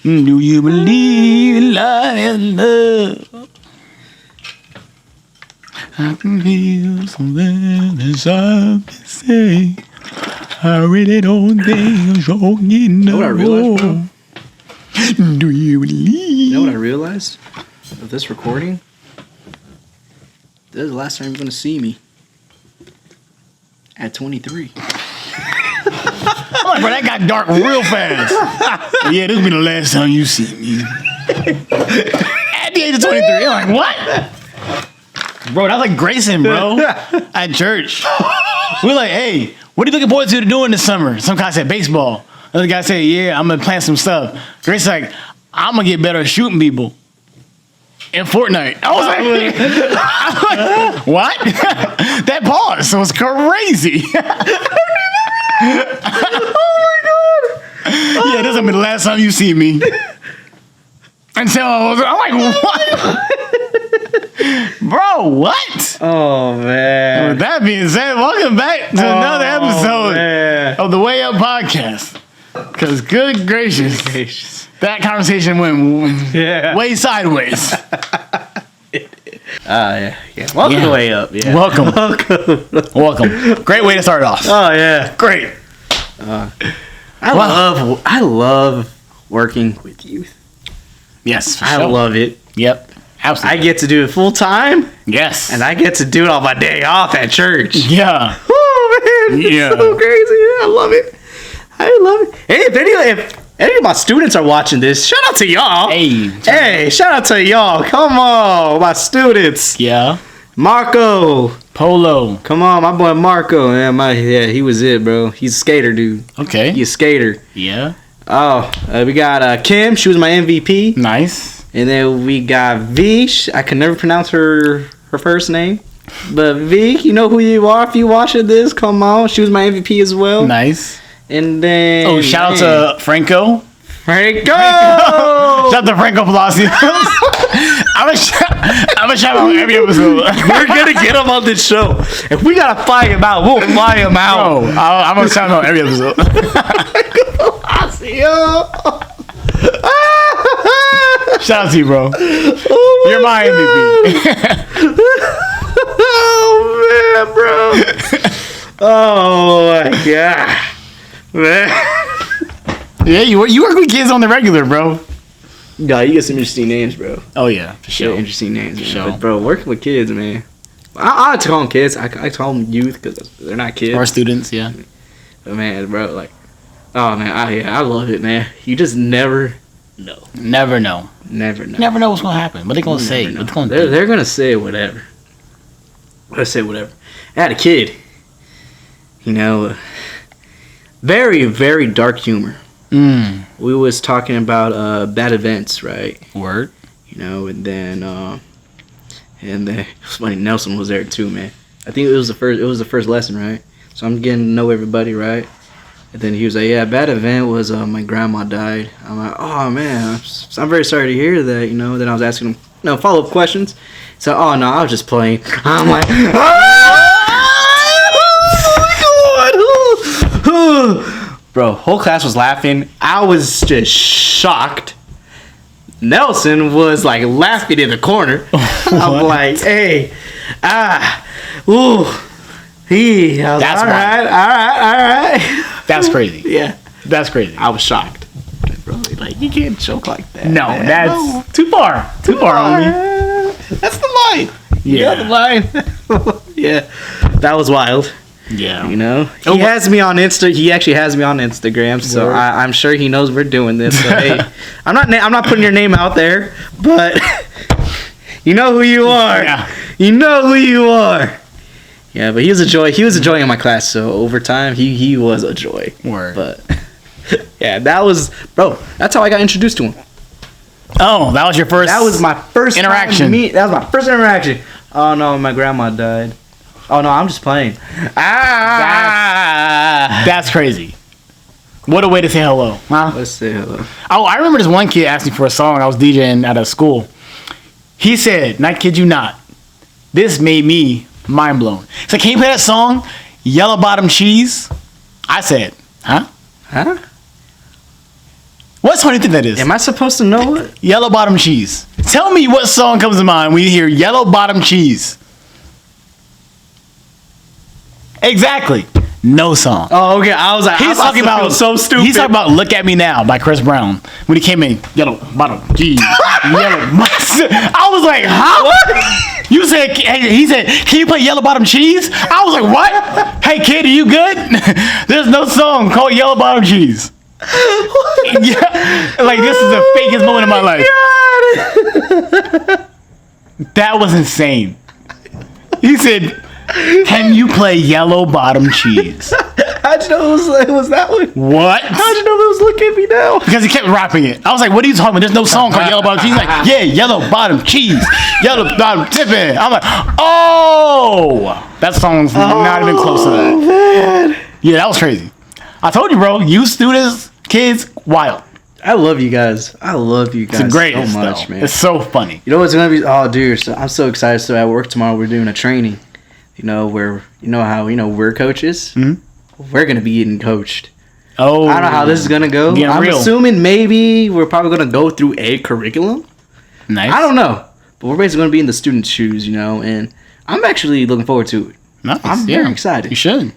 Do you believe in love and love? I can feel something inside to say. I really don't think you're getting know what I realized, bro? Do you believe? You know what I realized of this recording? This is the last time you're gonna see me. At 23. I'm like, bro, that got dark real fast. Yeah, this will be the last time you see me. At the age of 23, I'm like, what? Bro, that's like Grayson, bro. At church. We're like, hey, what are you looking forward to doing this summer? Some guy said baseball. Another guy said, yeah, I'm going to plan some stuff. Grace's like, I'm going to get better at shooting people. In Fortnite. I was like, what? That pause was crazy. Oh my God. Yeah, this will be the last time you see me. Until I'm like, what? Bro, what? Oh, man. With that being said, welcome back to another episode of the Wayy Up podcast. Because good gracious, that conversation went way sideways. Yeah. Welcome to Wayy Up. Yeah. Welcome. Great way to start off. Oh, yeah. Great. I love working with youth. Yes, I love it. Yep. Absolutely. I get to do it full time. Yes. And I get to do it on my day off at church. Yeah. Oh, man. Yeah. It's so crazy. I love it. Hey, if any of my students are watching this, shout out to y'all. Hey, shout out to y'all. Come on, my students. Yeah. Marco. Polo. Come on, my boy Marco. Yeah, he was it, bro. He's a skater, dude. Okay. He's a skater. Yeah. Oh, we got Kim. She was my MVP. Nice. And then we got V. I can never pronounce her first name. But V, you know who you are if you watching this. Come on. She was my MVP as well. Nice. And then... Oh, shout out to Franco. Franco! Shout out to Franco Palacios. I'm a shout out every episode. We're going to get him on this show. If we got to fly him out, we'll fly him out. Bro, I'm going to shout out every episode. Palacios! Shout out to you, bro. Oh, you're my MVP. Oh, man, bro. Oh, my God. Man. Yeah, you work with kids on the regular, bro. Yeah, you get some interesting names, bro. Oh, yeah, for sure. Yeah, interesting names, man. Sure. But, bro, working with kids, man. I like to call them kids. I call them youth because they're not kids. Or students, yeah. But, man, bro, like, oh, man, I love it, man. You just never know. Never know. Never know. Never know what's going to happen. What they going to say? What's going to They're going to say whatever. I had a kid, you know, very, very dark humor. We was talking about bad events, right? Word. You know, and then it was funny, Nelson was there too, man. I think it was the first lesson, right? So I'm getting to know everybody, right? And then he was like, yeah, bad event was my grandma died. I'm like, oh man, I'm very sorry to hear that, you know. Then I was asking him, follow-up questions. He said, oh no, I was just playing. I'm like, oh my God. Bro, whole class was laughing. I was just shocked. Nelson was like laughing in the corner. I'm like, hey, ooh, he. I was That's all right. That's crazy. Yeah, that's crazy. I was shocked. Bro, like you can't joke like that. No, man. that's too far. Too far, homie. That's the line. Yeah, the line. Yeah, that was wild. Yeah, you know, he has me on Insta. He actually has me on Instagram, so I'm sure he knows we're doing this. So hey, I'm not putting your name out there, but you know who you are. Yeah. You know who you are. Yeah, but he was a joy. He was a joy in my class. So over time, he was a joy. Word. But yeah, that's how I got introduced to him. Oh, that was your first. That was my first interaction. That was my first interaction. Oh no, my grandma died. Oh no, I'm just playing. That's crazy. What a way to say hello, huh? Let's say hello. Oh, I remember this one kid asked me for a song. I was DJing at a school. He said, "Not kid you not, this made me mind blown." So can you play that song, Yellow Bottom Cheese? I said, huh? What song do you think that is? Am I supposed to know it? Yellow Bottom Cheese. Tell me what song comes to mind when you hear Yellow Bottom Cheese. Exactly. No song. Oh, okay. I was like, He's talking about so stupid. He's talking about "Look at Me Now" by Chris Brown when he came in. Yellow bottom, cheese. Yellow. I was like, huh? What? You said? He said, "Can you play Yellow Bottom Cheese?" I was like, what? Hey kid, are you good? There's no song called Yellow Bottom Cheese. Yeah, like this is the fakest moment of my life. That was insane. He said, "Can you play Yellow Bottom Cheese?" How'd you know it was that one? What? How'd you know it was "Look at Me Now"? Because he kept rapping it. I was like, what are you talking about? There's no song called Yellow Bottom Cheese. He's like, yeah, Yellow Bottom Cheese. Yellow Bottom Tippin'. I'm like, oh! That song's not even close to that. Man. Yeah, that was crazy. I told you, bro. You students, kids, wild. I love you guys. I love you guys It's the greatest, so much, though. man. It's so funny. You know what's gonna be? Oh, dude, so I'm so excited. So at work tomorrow, we're doing a training. You know where how we're coaches. Mhm. We're gonna be getting coached. Oh. I don't know how this is gonna go. Getting I'm real. assuming maybe we're probably gonna go through a curriculum. Nice. I don't know, but we're basically gonna be in the students' shoes, and I'm actually looking forward to it. Nice. I'm very excited. You should.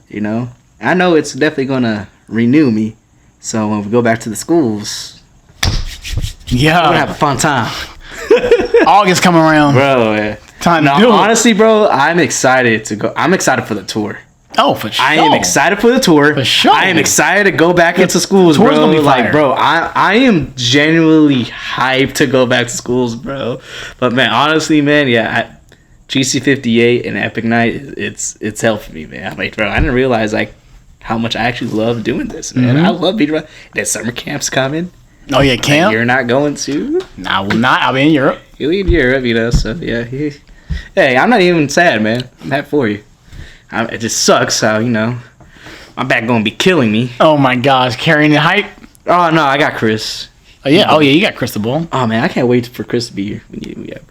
I know it's definitely gonna renew me. So when we go back to the schools, we're gonna have Yeah. a fun time, August coming around. bro. Yeah. Time No, to do it. honestly, bro, I'm excited to go. I'm excited for the tour. Oh, for sure. I am excited for the tour. For sure. I am excited to go back into schools, tour's bro. gonna be fire. Like, bro, I am genuinely hyped to go back to schools, bro. But man, honestly, man, yeah, GC58 and Epic Night, it's helped me, man. I'm like, bro, I didn't realize like how much I actually love doing this, man. Mhm. I love being around. That summer camp's coming. Oh, yeah, camp? You're not going to. Nah, I will not. I'll be in Europe. You in Europe, so yeah. Hey, I'm not even sad, man. I'm happy for you. It just sucks how, my back gonna be killing me. Oh, my gosh. Carrying the hype. Oh, no, I got Chris. Oh, yeah. Oh, yeah. You got Crystal Ball. Oh, man, I can't wait for Chris to be here.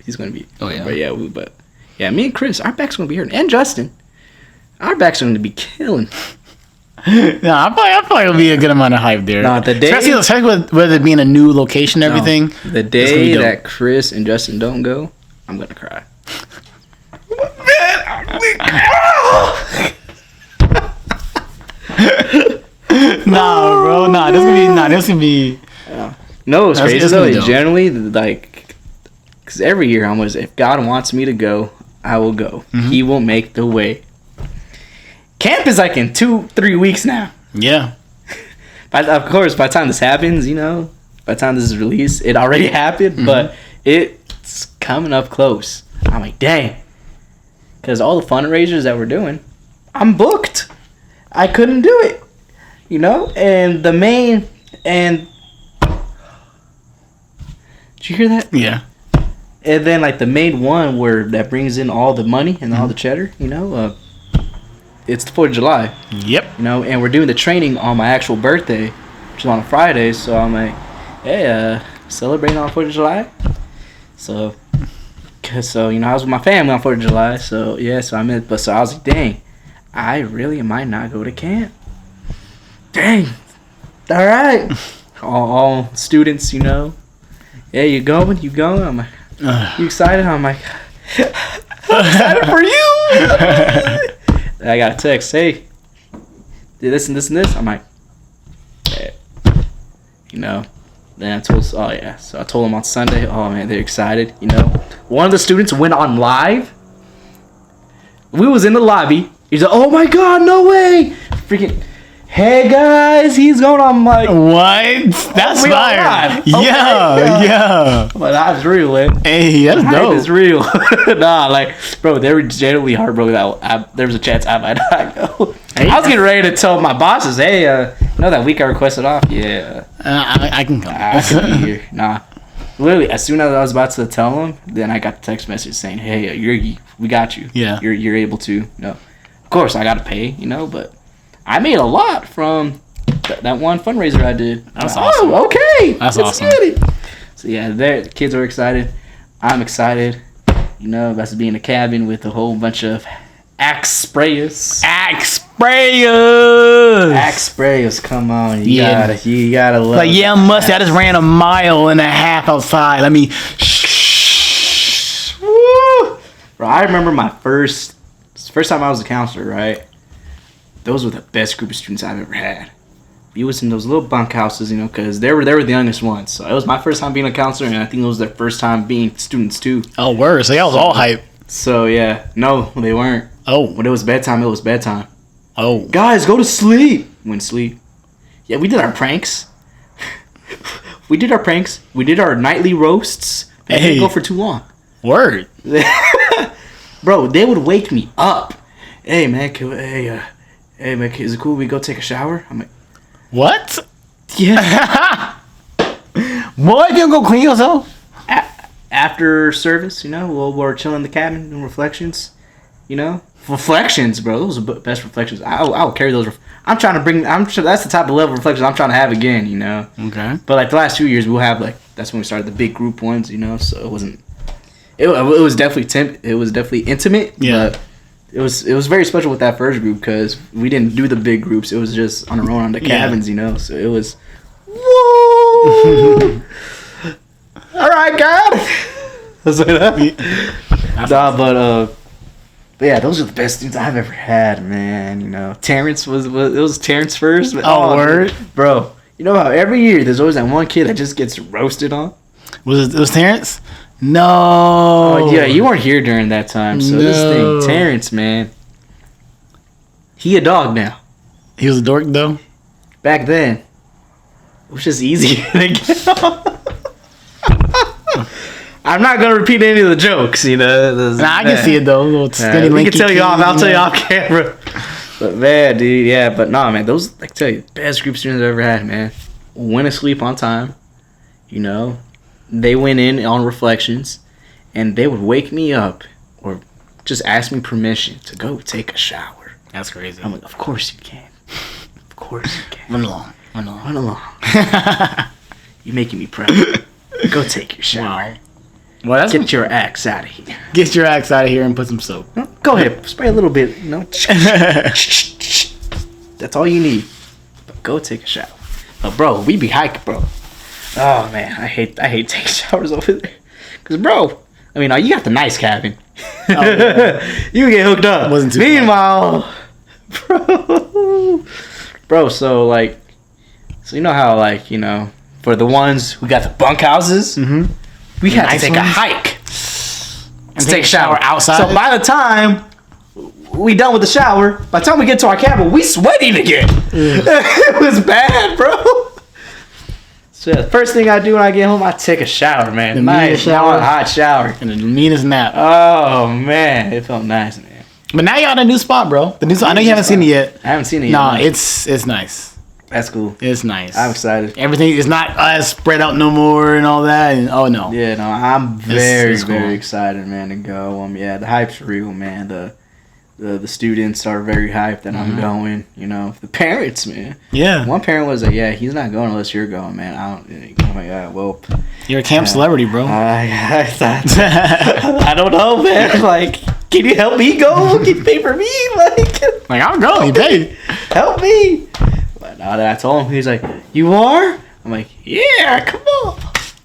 He's gonna be. Oh, yeah. But yeah, me and Chris, our back's gonna be hurting. And Justin. Our back's gonna be killing. No, I probably will be a good amount of hype there. No, the day- especially with it being a new location and everything. No, the it's gonna be day dope. that Chris and Justin don't go, I'm gonna cry. Nah, bro. Nah, this gonna be. No, it's That's- crazy it's though. gonna be It's dope. generally like, because every year I'm always, if God wants me to go, I will go. Mm-hmm. He will make the way. Camp is like in 2-3 weeks now. Yeah. But of course, by the time this happens, by the time this is released, it already happened. Mm-hmm. But it's coming up close. I'm like, dang, because all the fundraisers that we're doing, I'm booked. I couldn't do it, And the main and did you hear that? Yeah. And then like the main one where that brings in all the money and all the cheddar, it's the 4th of July, Yep. and we're doing the training on my actual birthday, which is on a Friday. So I'm like, hey, celebrating on 4th of July. So I was with my family on 4th of July. So yeah, so I was like, dang, I really might not go to camp. Dang. All right. all students, yeah, you going? I'm like, you excited? I'm like, I'm excited for you. I got a text, hey, did this and this and this. I'm like, yeah. Then I told, so I told them on Sunday, oh man, they're excited, One of the students went on live. We was in the lobby. He's like, oh my God, no way. Freaking, hey guys, he's going on. I'm like, What? That's we on fire. live. Yeah, Okay. yeah. but that's real, man. Hey, that's dope. It's real. Nah, like, bro, they were genuinely heartbroken that there was a chance I might not go. Hey. I was getting ready to tell my bosses, hey, that week I requested off? Yeah, I can come. I could be here. Nah. Literally, as soon as I was about to tell them, then I got the text message saying, hey, we got you. Yeah. You're able to. Of course, I got to pay, but I made a lot from that one fundraiser I did. That's Like, awesome. Oh, okay. That's Let's awesome. get it. So yeah, the kids are excited. I'm excited. About to be in a cabin with a whole bunch of Axe sprayers. Axe sprayers. Axe sprayers, come on. You gotta love like, yeah, I'm musty. I just ran a mile and a half outside. Let me Woo! Bro, I remember my first time I was a counselor, right? Those were the best group of students I've ever had. We was in those little bunk houses, you know, because they were the youngest ones. So it was my first time being a counselor, and I think it was their first time being students too. Oh, word. So y'all was all hype. So yeah, no, they weren't. Oh. When it was bedtime, it was bedtime. Oh. Guys, go to sleep. Went sleep. Yeah, we did our pranks. We did our nightly roasts. They didn't go for too long. Word. Bro, they would wake me up. Hey man, hey man, is it cool we go take a shower? I'm like, what? Yeah. Boy, you don't go clean yourself? After service, you know, we're chilling in the cabin doing reflections. You know, reflections, bro. Those are the best reflections. I'll carry those. I'm trying to bring. That's the type of level of reflections I'm trying to have again. You know. Okay. But like the last 2 years, we'll have like that's when we started the big group ones. You know, so it wasn't. It was definitely intimate. Yeah. But it was very special with that first group because we didn't do the big groups. It was just on our own on the cabins. You know, so it was. Whoa. All right, God. That's what but yeah, those are the best dudes I've ever had, man. You know, Terrence it was Terrence first. But, word, bro. You know how every year there's always that one kid that just gets roasted on. Was Terrence? No. Oh yeah, you weren't here during that time. So this thing, Terrence, man, he a dog now. He was a dork though. Back then, it was just easier to get on. I'm not gonna repeat any of the jokes, you know. I can see it though. We can tell you off. I'll tell you off camera. But man, dude, yeah. But nah, man, those like tell you best group of students I've ever had, man. Went to sleep on time, you know. They went in on reflections, and they would wake me up or just ask me permission to go take a shower. That's crazy. I'm like, of course you can. Of course you can. Run along. You're making me proud. Go take your shower. Wow. Well, Get your axe out of here. Get your axe out of here and put some soap. Go ahead, spray a little bit. You know, that's all you need. But go take a shower. But bro, we be hiking, bro. Oh man, I hate taking showers over there. Cause bro, I mean, you got the nice cabin. Oh, yeah. You get hooked up. Wasn't too Meanwhile, bro. So you know how for the ones who got the bunk houses. Mm-hmm. We had to take a hike and take a shower outside. So by the time we done with the shower, by the time we get to our cabin, we sweating again. It was bad, bro. So the first thing I do when I get home, I take a shower, man. The nice shower, hot shower, and the meanest nap. Oh man, it felt nice, man. But now y'all in a new spot, bro. The new spot. I know you haven't seen it yet. I haven't seen it yet. Nah, it's nice. That's cool. It's nice. I'm excited. Everything is not as spread out no more and all that. And, oh no. Yeah, no, I'm very it's cool. very excited, man, to go. Yeah, the hype's real, man. The students are very hyped that I'm going. You know, the parents, man. Yeah. One parent was like, "Yeah, he's not going unless you're going, man." Oh my god. Well, you're a camp celebrity, bro. I don't know, man. Like, can you help me go? Can you pay for me? Like I'll go. You pay. Help me. But now that I told him, he's like, "You are?" I'm like, "Yeah, come on."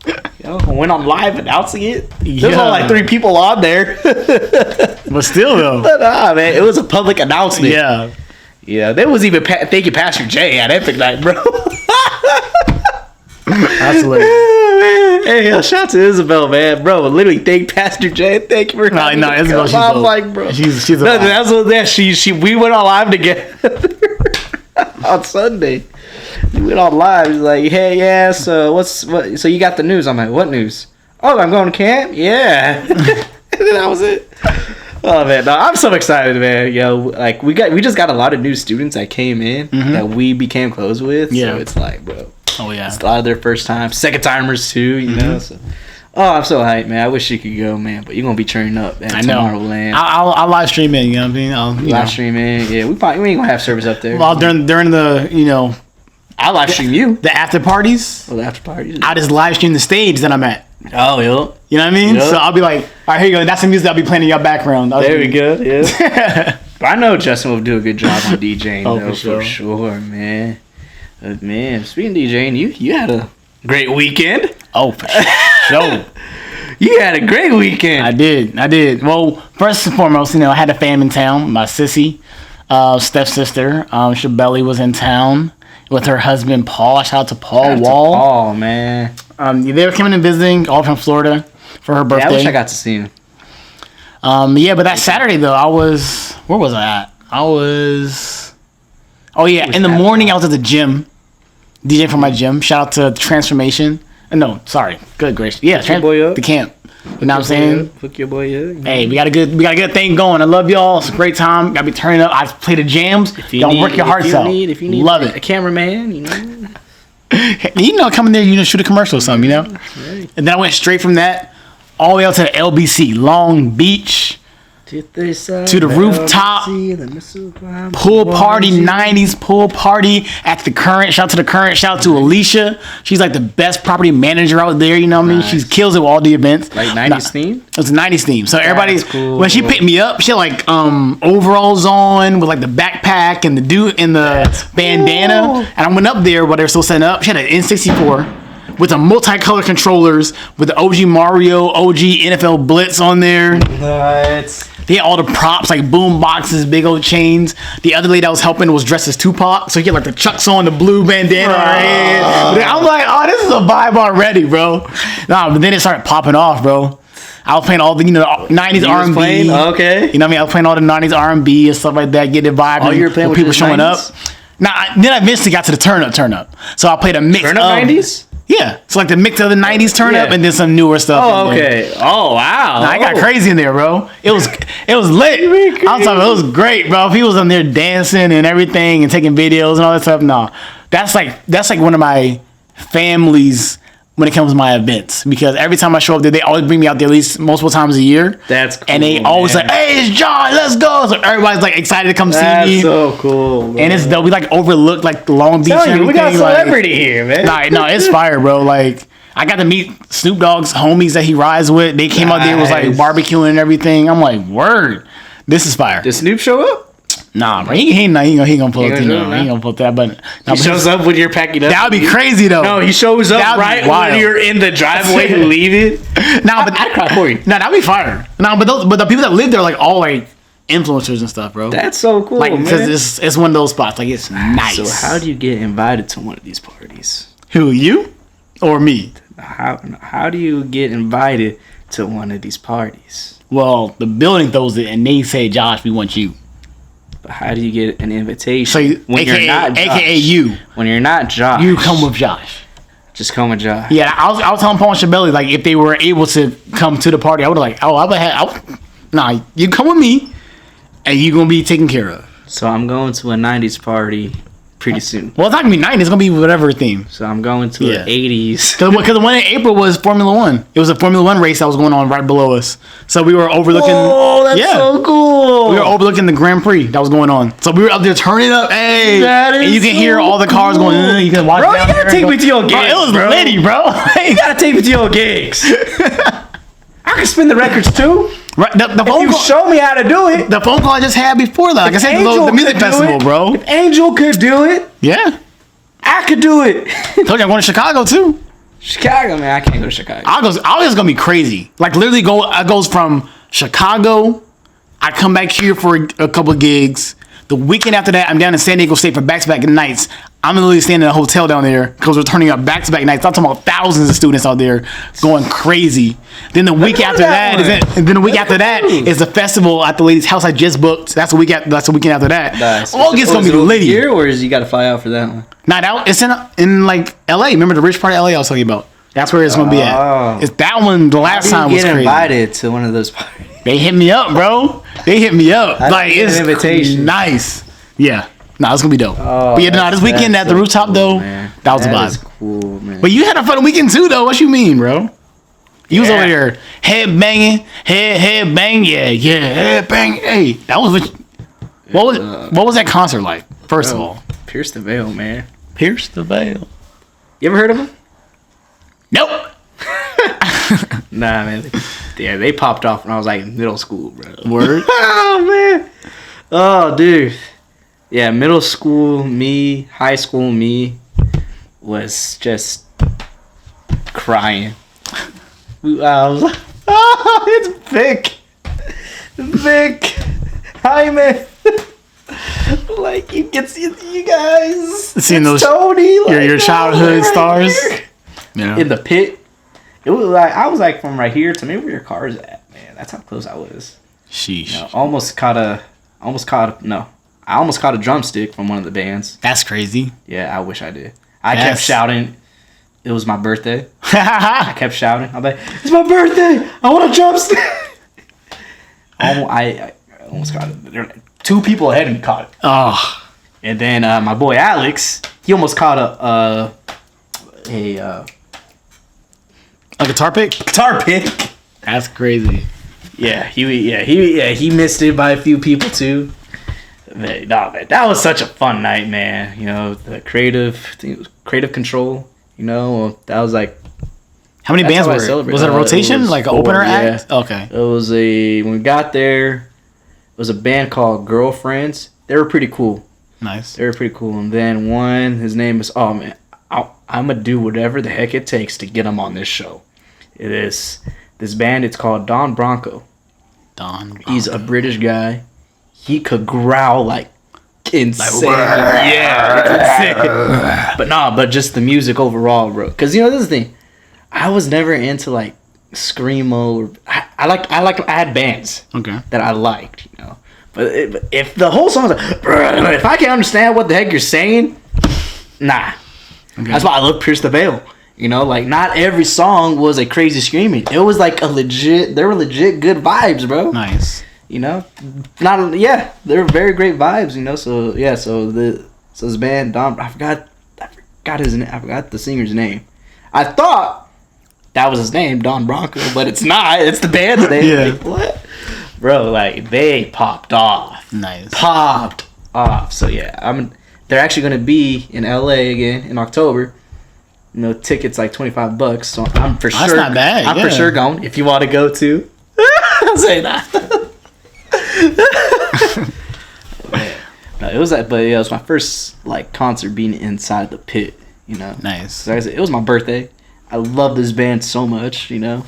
You know, I went on live announcing it. There's only like 3 people on there. But still, though. But man, it was a public announcement. Yeah. Yeah, there was even thank you, Pastor Jay at Epic Night, bro. Absolutely. Hey, shout out to Isabel, man, bro. Literally, thank Pastor Jay. Thank you for no, Isabel. She's I'm like, bro, she's we went on live together on Sunday. We went on live. He's like, hey, yeah. So so you got the news? I'm like, what news? Oh, I'm going to camp. Yeah. And then that was it. Oh man, no, I'm so excited, man. Yo, like we just got a lot of new students that came in that we became close with. Yeah. So it's like, bro. Oh yeah. It's a lot of their first time, second timers too. You know. So, I'm so hyped, man. I wish you could go, man. But you're gonna be turning up at Tomorrowland. I'll live stream it. You know what I mean? Live stream it. Yeah, we ain't gonna have service up there. Well, during the I'll live stream you. The after parties. Oh, the after parties. I just live stream the stage that I'm at. Oh, yeah. You know what I mean? Yep. So I'll be like, all right, here you go. That's the music I'll be playing in your background. There we go. Yeah. But I know Justin will do a good job on DJing, Oh, though, for for sure, man. Man, speaking of DJing, you had a great weekend. Oh, for sure. You had a great weekend. I did. Well, first and foremost, I had a fam in town. My sissy, stepsister, Shabelli was in town with her husband, Paul. Shout out to Paul Wall. Oh, man. They were coming and visiting, all from Florida, for her birthday. Yeah, I wish I got to see him. Yeah, but that Saturday, though, where was I at? In the morning, I was at the gym, DJing for my gym. Shout out to Transformation. No, sorry. Good gracious. Yeah, the camp. You know what I'm saying? Hook your boy up. Hey, we got a good thing going. I love y'all. It's a great time. Gotta be turning up. I play the jams. Y'all work your hearts out. If you need love a it. cameraman, Come in there, shoot a commercial or something, Right. And then I went straight from that all the way out to the LBC, Long Beach. To the rooftop, pool party, 90s pool party at the Current. Shout out to the Current. Shout out to Alicia. She's like the best property manager out there. You know what I mean? She kills it with all the events. Like 90s theme? It's a 90s theme. So everybody's cool. When she picked me up, she had like overalls on with like the backpack and the bandana. Cool. And I went up there while they were still setting up. She had an N64 with the multicolored controllers with the OG Mario, OG NFL Blitz on there. Nuts. They had all the props, like boom boxes, big old chains. The other lady that was helping was dressed as Tupac. So he had like the chucks on, the blue bandana on her head. I'm like, oh, this is a vibe already, bro. Nah, but then it started popping off, bro. I was playing all the, 90s R&B. Playing? Okay. You know what I mean? I was playing all the 90s R&B and stuff like that, get the vibe. Oh, you were playing with people the showing 90s? up. Now, then I eventually got to the turn up. So I played a mix Turn up 90s? Yeah. So like the mix of the 90s turn up Yeah. and then some newer stuff. Oh, okay. Oh, wow. Nah, I got crazy in there, bro. It was lit. I was talking, it was great, bro. People was on there dancing and everything and taking videos and all that stuff. No, that's like one of my families when it comes to my events, because every time I show up there, they always bring me out there at least multiple times a year. That's cool, and they always like, hey, it's John, let's go. So everybody's like excited to come see me. That's so cool, man. And it's dope. We like overlooked like Long Beach. And you, we got a everything, celebrity here, man. No, it's fire, bro. Like, I got to meet Snoop Dogg's homies that he rides with. They came out there, was like barbecuing and everything. I'm like, word, this is fire. Did Snoop show up? Nah, bro, he gonna pull it. He gonna pull that, but he shows up when you're packing up. That would be crazy though. No, he shows up right when you're in the driveway leaving. Nah, but I'd cry for you. Nah, that'd be fire. Nah, but the people that live there are like all like influencers and stuff, bro. That's so cool, like, man. Because it's one of those spots. Like, it's nice. So how do you get invited to one of these parties? Who, you or me? How do you get invited to one of these parties? Well, the building throws it, and they say, Josh, we want you. But how do you get an invitation So when you're not Josh? AKA you. When you're not Josh. You come with Josh. Just come with Josh. Yeah, I was telling Paul and Shabelli, like, if they were able to come to the party, I would have like, nah, you come with me, and you're going to be taken care of. So I'm going to a 90s party pretty soon. Well, it's not going to be 90s. It's going to be whatever theme. So I'm going to an 80s. Because the one in April was Formula One. It was a Formula One race that was going on right below us. So we were overlooking. Oh, that's so cool. We were overlooking the Grand Prix that was going on. So we were up there turning up. Hey, that is and you can hear all the cars going. You can watch. Bro, you gotta take me to your gigs. Bro, it was litty, bro. You gotta take me to your gigs. I can spin the records too. Right, the If phone you call, show me how to do it. the phone call I just had before that. Like I said, Angel the music could do festival, it. bro. If Angel could do it, Yeah. I could do it. Told you I'm going to Chicago too. Chicago, man, I can't go to Chicago. August gonna be crazy. Like literally I goes from Chicago. I come back here for a couple of gigs. The weekend after that, I'm down in San Diego State for back-to-back nights. I'm literally staying in a hotel down there because we're turning up back-to-back nights. I'm talking about thousands of students out there going crazy. Then the week after that is the festival at the lady's house I just booked. That's the weekend after that. Nice. August gonna be litty. Here, or is you got to fly out for that one? Nah, it's in like LA. Remember the rich part of LA I was talking about? That's where it's gonna be at. It's that one. The last time was crazy. Get invited to one of those parties. They hit me up, bro. They hit me up. Like it's an invitation. Nice. Yeah. Nah, it's gonna be dope. Oh, but yeah, this weekend at the rooftop cool, though, man. that was a That is vibe. cool, man. But you had a fun weekend too, though. What you mean, bro? You was over there head banging, head bang, yeah, head bang. Hey, that was what was that concert like? First of all, Pierce the Veil, man. Pierce the Veil. You ever heard of him? Nope. Nah, man. Yeah, they popped off when I was like in middle school, bro. Word. Oh man. Oh, dude. Yeah, middle school me, high school me was just crying. I was like, oh, it's Vic. Vic. Hi, man. Like, you guys. Seeing those Tony, like, your childhood right stars. here. Yeah. In the pit. It was like, I was like from right here to maybe where your car's at, man. That's how close I was. Sheesh. You know, I almost caught a drumstick from one of the bands. That's crazy. Yeah, I wish I did. I kept shouting. It was my birthday. I I kept shouting. I'm like, it's my birthday. I want a drumstick. I almost caught it. There were like 2 people ahead of me caught it. Oh. And then my boy Alex, he almost caught a guitar pick? guitar pick. That's crazy. He missed it by a few people too. Man, that was such a fun night, man. You know, the creative control. You know, that was like. How many bands how I were it? celebrate. Was it a rotation? It was like an 4, opener yeah. act? Okay. It was when we got there, it was a band called Girlfriends. They were pretty cool. Nice. They were pretty cool. And then his name is, oh man, I'm going to do whatever the heck it takes to get him on this show. It is this band, it's called Don Bronco. Don Bronco. He's a British guy. He could growl like insane. Yeah, insane. But just the music overall, bro. Because, you know, this is the thing. I was never into like screamo. Or, I had bands that I liked, you know. But if the whole song's like, if I can't understand what the heck you're saying, nah. Okay. That's why I love Pierce the Veil. You know, like not every song was a crazy screaming. It was like there were legit good vibes, bro. Nice. You know, they were very great vibes. You know, so this band Don, I forgot his name. I forgot the singer's name. I thought that was his name, Don Bronco, but it's not. It's the band's name. Yeah. Like, what, bro? Like they popped off. Nice. Popped off. So yeah, they're actually gonna be in LA again in October. You know, tickets like $25. So I'm for sure. That's not bad. I'm for sure going. If you want to go too, I'll say that. No, it was it was my first like concert being inside the pit. You know, Nice. So it was my birthday. I love this band so much. You know,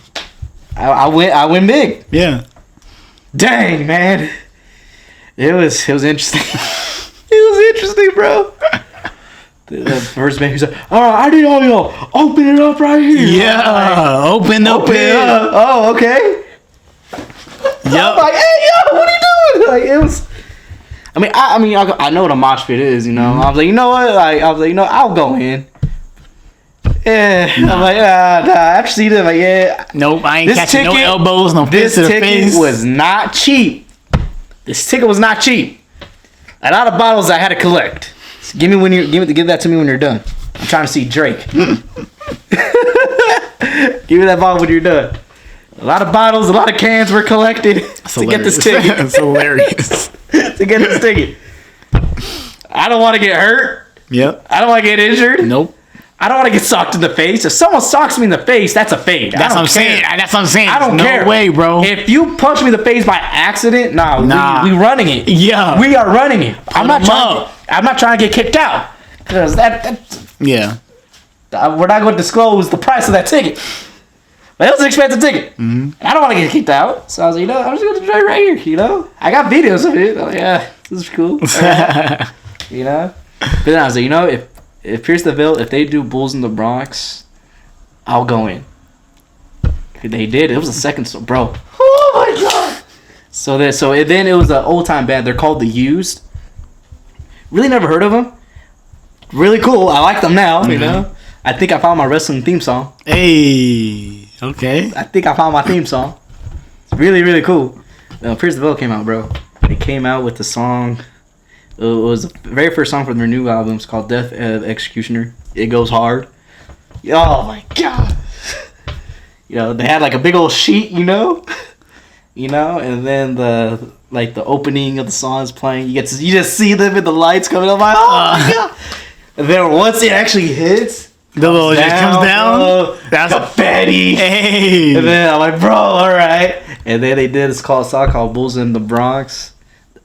I went big. Yeah. Dang, man, it was interesting. It was interesting, bro. The first man, he's like, all right, I need all y'all open it up right here. Yeah. Open the pit. Oh, okay. Yep. I'm like, hey, yo, what are you doing? Like, it was. I know what a mosh pit is, you know. I was like, you know what? I'll go in. Yeah. I'm like, nah. After seeing it, I'm like, yeah. Nope, I ain't catching no elbows, no fists to the face. This ticket was not cheap. This ticket was not cheap. A lot of bottles I had to collect. So give that to me when you're done. I'm trying to see Drake. Give me that bottle when you're done. A lot of bottles, a lot of cans were collected to get this ticket. It's hilarious. To get this ticket. I don't want to get hurt. Yep. I don't want to get injured. Nope. I don't want to get socked in the face. If someone socks me in the face, that's a fade. That's what I'm saying. That's what I'm saying. I don't care. No way, bro. If you punch me in the face by accident, we running it. Yeah. We are running it. I'm not trying to get kicked out. Because yeah. We're not going to disclose the price of that ticket. But it was an expensive ticket. Mm-hmm. I don't want to get kicked out. So I was like, I'm just going to try right here, you know? I got videos of it. I'm like, yeah, this is cool. Right. You know? But then I was like, you know, if Pierce the Veil, if they do Bulls in the Bronx, I'll go in. They did. It was the second song, bro. Oh my god! So then it was an old time band. They're called The Used. Really never heard of them. Really cool. I like them now. Mm-hmm. You know. I think I found my wrestling theme song. Hey. Okay. I think I found my theme song. It's really really cool. Pierce the Veil came out, bro. They came out with the song. It was the very first song from their new album. It's called Death of Executioner. It goes hard. Oh my god. You know, they had like a big old sheet, you know? And then the opening of the song is playing. You just see them in the lights coming up. Like, oh my god. And then once it actually hits, the little just comes down. Bro, that's confetti. Hey. And then I'm like, bro, all right. And then they did a song called Bulls in the Bronx.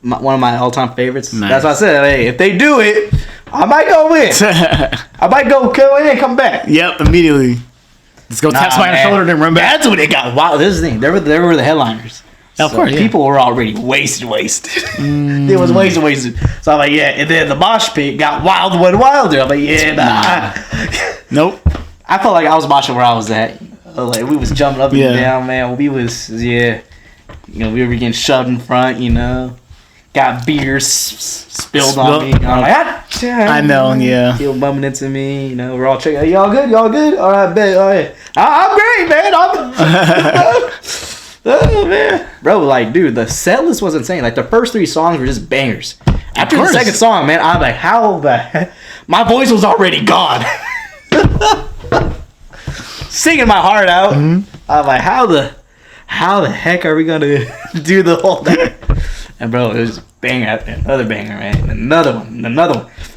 one of my all-time favorites. Nice. That's why I said, hey, if they do it, I might go in. I might go in and come back. Yep, immediately. Let's go tap somebody on the shoulder, then run back. That's what they got. Wow, this is the thing. They were the headliners. Of course, yeah. People were already wasted. It was wasted. So I'm like, yeah. And then the mosh pit got wilder. I'm like, yeah, nah. Nope. I felt like I was moshing where I was at. Like we was jumping up and down, man. We was, we were getting shoved in front, Got beer spilled on me. I'm like, I know, yeah. People bumping into me, We're all checking. Hey, y'all good? All right, bet. All right. I'm great, man. Oh man, bro, like, dude, the set list was insane. Like the first 3 songs were just bangers. After the second song, man, I'm like, how the heck? My voice was already gone. Singing my heart out. Mm-hmm. I'm like, how the heck are we gonna do the whole thing? And bro, it was banger after another banger, man. And another one.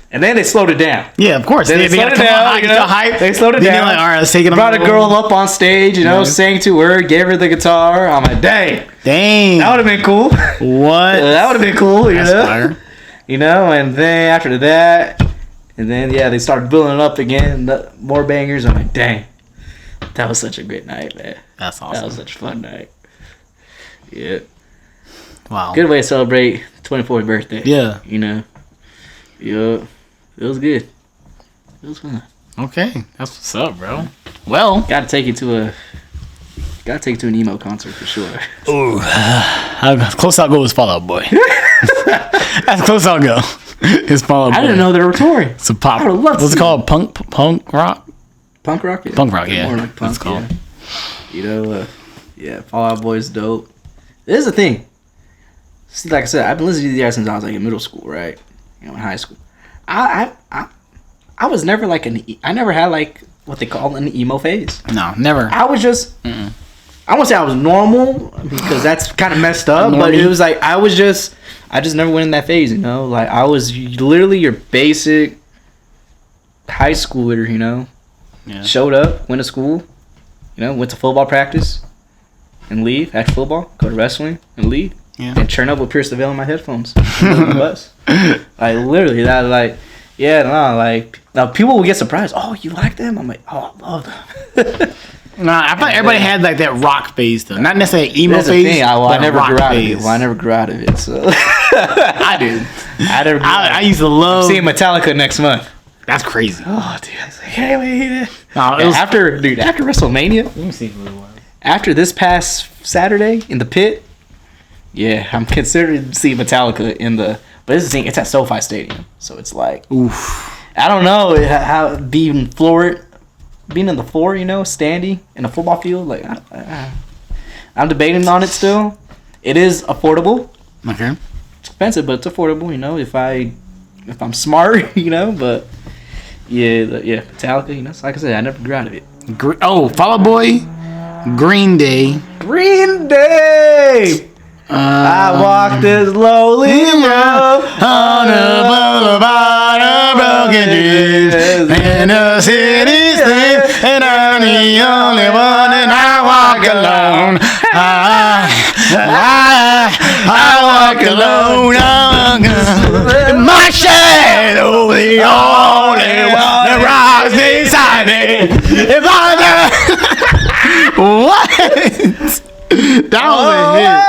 And then they slowed it down. Yeah, of course. They slowed it down. Hype. They slowed it down. Like, all right, let's take it. Brought a girl up on stage, sang to her, gave her the guitar. I'm like, dang. That would have been cool. What? That would have been cool, That's fire. And then after that, they started building it up again. More bangers. I'm like, dang. That was such a great night, man. That's awesome. That was such a fun night. Yeah. Wow. Good way to celebrate 24th birthday. Yeah. Yeah. It was good. It was fun. Okay. That's what's up, bro. Well. Gotta take it to an emo concert for sure. Ooh. How close I'll go is Fall Out Boy. As close I'll go. It's Fall Out Boy. I didn't know they were touring. It's a pop. I would love to What's it called? Punk rock? Punk rock? Yeah. Punk rock, yeah. More like punk, That's called. Fall Out Boy is dope. This is the thing. See, like I said, I've been listening to these guys since I was like in middle school, right? In high school. I was never like I never had like what they call an emo phase. No, never. I was just, I won't say I was normal because that's kind of messed up, but it was like I just never went in that phase, Like I was literally your basic high schooler, Yeah. Showed up, went to school, went to football practice and leave after football, go to wrestling and leave. Yeah. And turn up with Pierce the Veil in my headphones. On the bus. Like literally that, like, now people will get surprised. Oh, you like them? I'm like, oh, I love them. Nah, I thought everybody had like that rock phase though, not necessarily emo That's phase. the thing. I never rock grew out phase. of it. Well, I never grew out of it. So I did. I used to love. I'm seeing Metallica next month. That's crazy. Oh, dude. I was like, hey, wait. No, After WrestleMania. Let me see for a little while. After this past Saturday in the pit. Yeah, I'm considering to see Metallica in the. But this is the thing, it's at SoFi Stadium, so it's like, Oof. I don't know how being in the floor, standing in a football field. Like, I'm debating on it still. It is affordable. Okay. It's expensive, but it's affordable. If I'm smart, But yeah, Metallica. So like I said, I never grew out of it. Fall Out Boy, Green Day. Green Day. I walk this lonely road on a boulevard of broken dreams, and the city's sleep, and I'm the only one, and I walk alone. I walk alone. My shadow, the only one that rocks beside me. If I what? That was a hit.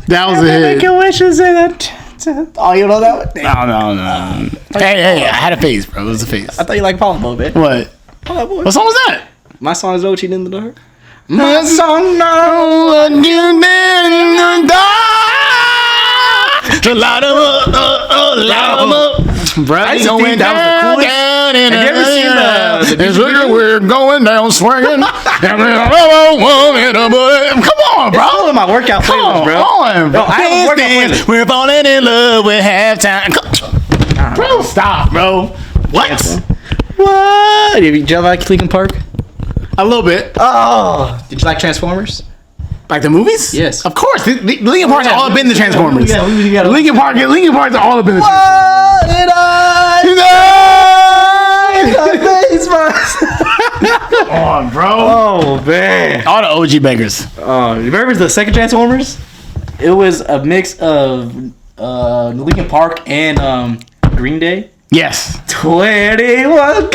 That was a hit. Make your wishes in it. Oh, you know that one? No. Hey, I had a phase, bro. It was a phase. I thought you liked Fall Out Boy, man. What? Fall Out Boy. What song was that? My song is No Cheating in the Dark. My song, no, what you been in the dark. Light 'em up, Bro, I used to think that was the coolest. Down in Have you ever seen the it's looking weird going down swinging. Come on, bro. It's all in my workout playlist, bro. Come on, bro. I have a workout playlist. We're falling in love with halftime. Bro, stop, bro. What? What? Did you like Linkin Park? A little bit. Oh. Did you like Transformers? Like the movies? Yes. Of course. Linkin Park's all been the Transformers. Linkin Park's all been the Transformers. What did Come on, bro. Oh, man. All the OG bangers. Oh, you remember the second Transformers? It was a mix of Linkin Park and Green Day. Yes. 21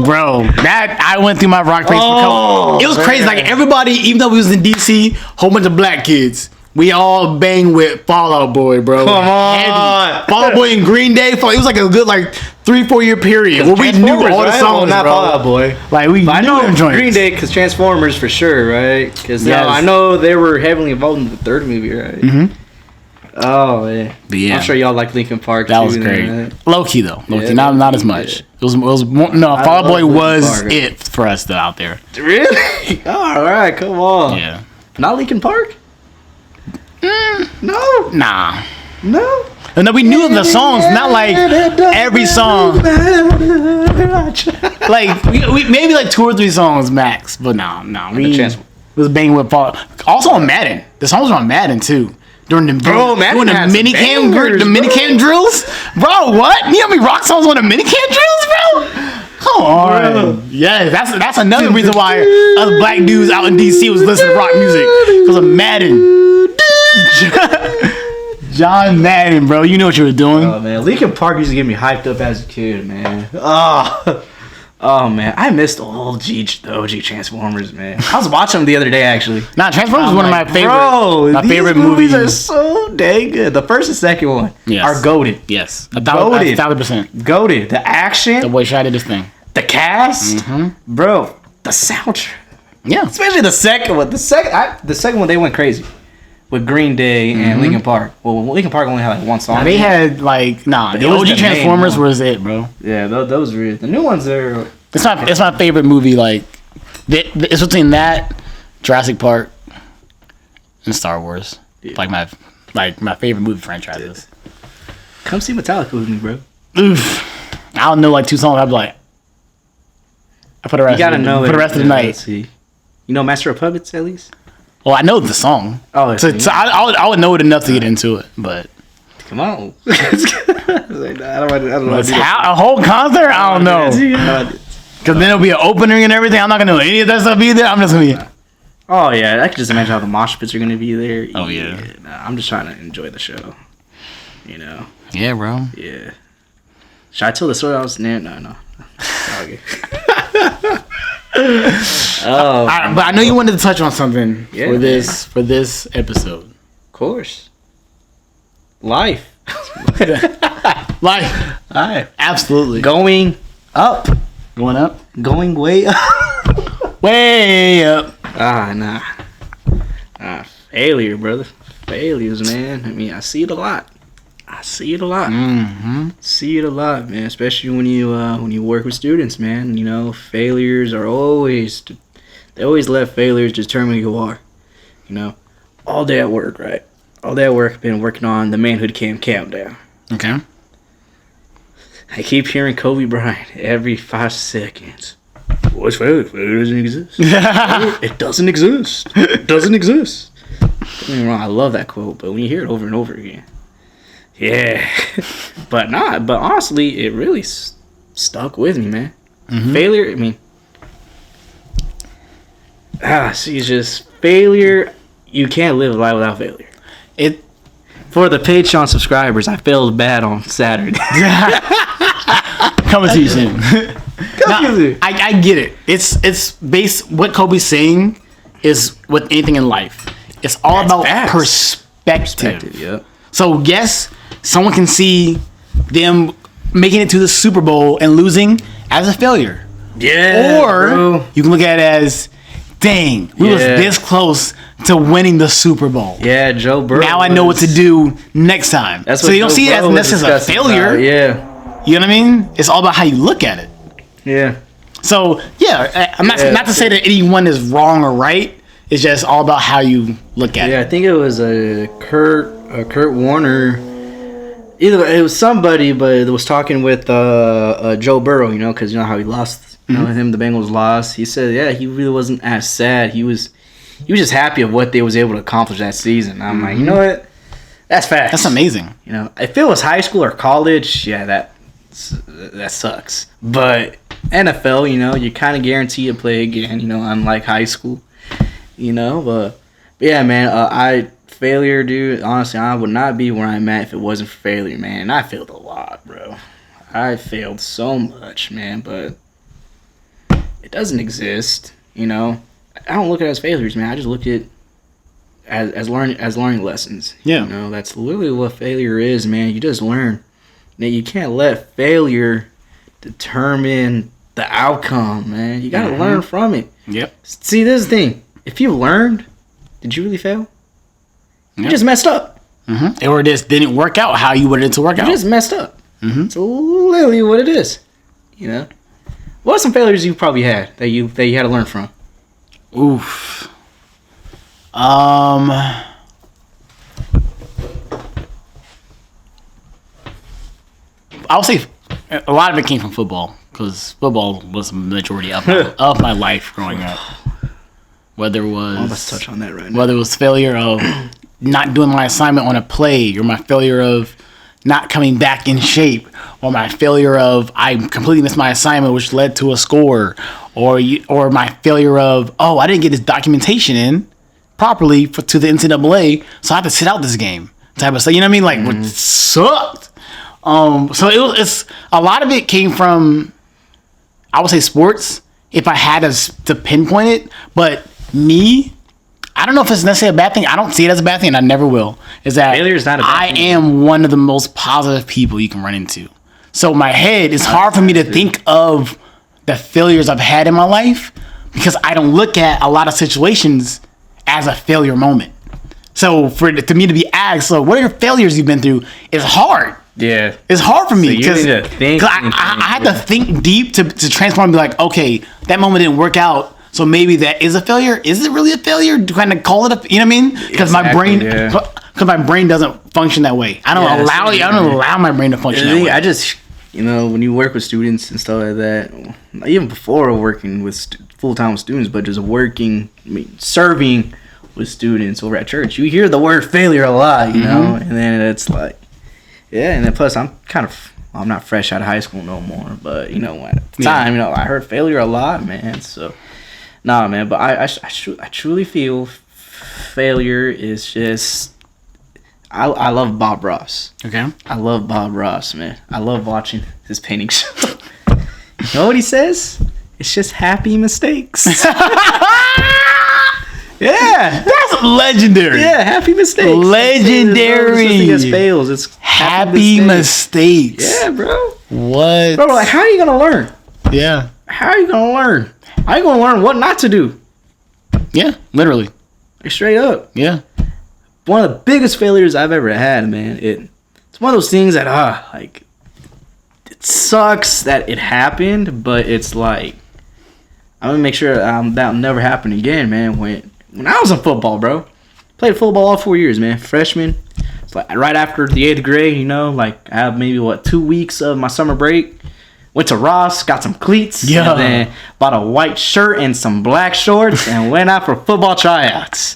Bro, that I went through my rock phase. It was crazy. Like everybody, even though we was in DC, whole bunch of black kids, we all banged with Fall Out Boy, bro. Come on. Fall Out Boy and Green Day. It was like a good 3-4 year period where we knew all the songs, not bro. Fall Out Boy. Like we I knew know them joints. Green Day because Transformers for sure, right? Because Yes. I know they were heavily involved in the third movie, right? Mm-hmm. Oh man, But yeah. I'm sure y'all like Linkin Park. That too, was great. then, right? Low key though. Low key. Yeah, Not as much. yeah. It was more, no. I Fall Out love Boy Linkin was Park. it for us though out there. Really? All right, come on. Yeah. Not Linkin Park. No, Nah. no. And then we knew the songs, not like every song. Like we maybe 2 or 3 songs max, but no. We chance. was banging with Paul. Also on Madden. The songs were on Madden too. During the Madden doing had the some minicam bangers, the minicam drills, bro. What? You know how many rock songs on the minicam drills, bro? Come on. Bro. Yeah, that's another reason why us black dudes out in DC was listening to rock music because of Madden. John Madden, bro. You know what you were doing. Oh man, Linkin Park used to get me hyped up as a kid, man. Oh man, I missed the OG Transformers, man. I was watching them the other day, actually. Nah, Transformers is one of my favorite. Bro, my these favorite movies movies. are so dang good. The first and second one are goated. Yes, Goated. 1,000%. Goated. The action, The way Shy did this thing. the cast, Mm-hmm. bro, the soundtrack. Yeah. Especially the second one. The second one, they went crazy with Green Day and Linkin Park. Well, Linkin Park only had one song. Now, they had the it OG was the main Transformers one. was it, bro. Yeah, those were the new ones. Are It's my favorite movie. It's between that, Jurassic Park, and Star Wars. Yeah. My favorite movie franchises. come see Metallica with me, bro. Oof. I don't know 2 songs. I'd be like, I put the rest. You gotta know for the rest of the night. Let's see. You know Master of Puppets at least. Well, I know the song. Oh, So I would know it enough to get into it, but come on. I don't know. it's a whole concert. I don't know. Because then it'll be an opening and everything. I'm not gonna know any of that stuff either. I'm just gonna be. Oh yeah, I can just imagine how the mosh pits are gonna be there. Oh, yeah. Nah, I'm just trying to enjoy the show. You know. Yeah, bro. Yeah. Should I tell the story I was near? No. Okay. But I know you wanted to touch on something for this episode. Of course. Life. Absolutely. Going up. Going up. Going way up. Way up. Nah. Failure, brother. Failures, man. I mean, I see it a lot. Mm-hmm. See it a lot, man. Especially when you work with students, man. You know, failures are always let failures determine who you are. You know, all day at work, right? All day at work, I've been working on the Manhood Camp countdown. Okay. I keep hearing Kobe Bryant every 5 seconds. What's failure? Failure doesn't exist. It doesn't exist. It doesn't exist. Don't get me wrong, I love that quote, but when you hear it over and over again, yeah. but honestly, it really stuck with me, man. Mm-hmm. Failure, I mean, just failure. You can't live a life without failure. For the Patreon subscribers, I failed bad on Saturday. Coming to you soon. I get it. It's based. What Kobe's saying is with anything in life. It's all about perspective. Yep. So yes, someone can see them making it to the Super Bowl and losing as a failure. Yeah. Or bro. you can look at it as, dang, we was this close to winning the Super Bowl. Yeah, Joe Burrow. Now I know what to do next time. That's so you don't see it as necessarily a failure. Yeah. You know what I mean? It's all about how you look at it. Yeah. So yeah, I'm not to say that anyone is wrong or right. It's just all about how you look at it. Yeah, I think it was Kurt Warner. Either it was somebody, but it was talking with Joe Burrow. You know, because you know how he lost. You know, him the Bengals lost. He said, yeah, he really wasn't as sad. He was just happy of what they was able to accomplish that season. I'm like, you know what? That's facts. That's amazing. You know, if it was high school or college, yeah, that sucks. But NFL, you know, you kind of guarantee to play again. You know, unlike high school. You know, but Yeah, man. Failure, dude. Honestly, I would not be where I'm at if it wasn't for failure, man. And I failed a lot, bro. I failed so much, man. But it doesn't exist, you know. I don't look at it as failures, man. I just look at it as learning lessons. Yeah. You know, that's literally what failure is, man. You just learn. Now, you can't let failure determine the outcome, man. You gotta learn from it. Yep. See, this is the thing. If you learned, did you really fail? You Yep. just messed up. Or this didn't work out how you wanted it to work out. You just messed up. It's literally what it is. You know? What are some failures you probably had that you had to learn from? Oof. I would say a lot of it came from football because football was the majority of my life growing up. Whether it was Let's touch on that right now. whether it was failure of not doing my assignment on a play, or my failure of not coming back in shape, or my failure of I completely missed my assignment, which led to a score, or my failure of I didn't get this documentation in properly to the NCAA, so I have to sit out this game type of stuff. You know what I mean? Like, what sucked. So it's a lot of it came from, I would say, sports. If I had to pinpoint it, but me, I don't know if it's necessarily a bad thing. I don't see it as a bad thing, and I never will. Is that Failure is not a bad thing. I am one of the most positive people you can run into. So my head, it's hard for me to think of the failures I've had in my life because I don't look at a lot of situations as a failure moment. So to me to be asked, so what are your failures you've been through? Is hard. Yeah. It's hard for me because I had to think deep to transform and be like, okay, that moment didn't work out, so maybe that is a failure. Is it really a failure? Do I kind of call it a, you know what I mean? Because my brain doesn't function that way. I don't allow my brain to function that way. I just, when you work with students and stuff like that, even before working with full-time students, but just serving with students over at church, you hear the word failure a lot, you know, and then it's like, yeah, and then plus I'm not fresh out of high school no more, but at the time, I heard failure a lot, man. So, nah, man, but I truly feel failure is just. I love Bob Ross. Okay. I love Bob Ross, man. I love watching his painting show. You know what he says? It's just happy mistakes. Yeah, that's legendary. Yeah, happy mistakes. Legendary. It's fails. It's happy mistakes. Yeah, bro. What? Bro, like, how are you gonna learn? Yeah. How are you gonna learn? How are you gonna learn what not to do? Yeah, literally. Like, straight up. Yeah. One of the biggest failures I've ever had, man. It's one of those things that it sucks that it happened, but it's like I'm gonna make sure that'll never happen again, man. When I was in football, bro, played football all 4 years, man. Freshman, it's like right after the 8th grade, I have maybe 2 weeks of my summer break. Went to Ross, got some cleats, and then bought a white shirt and some black shorts, and went out for football tryouts.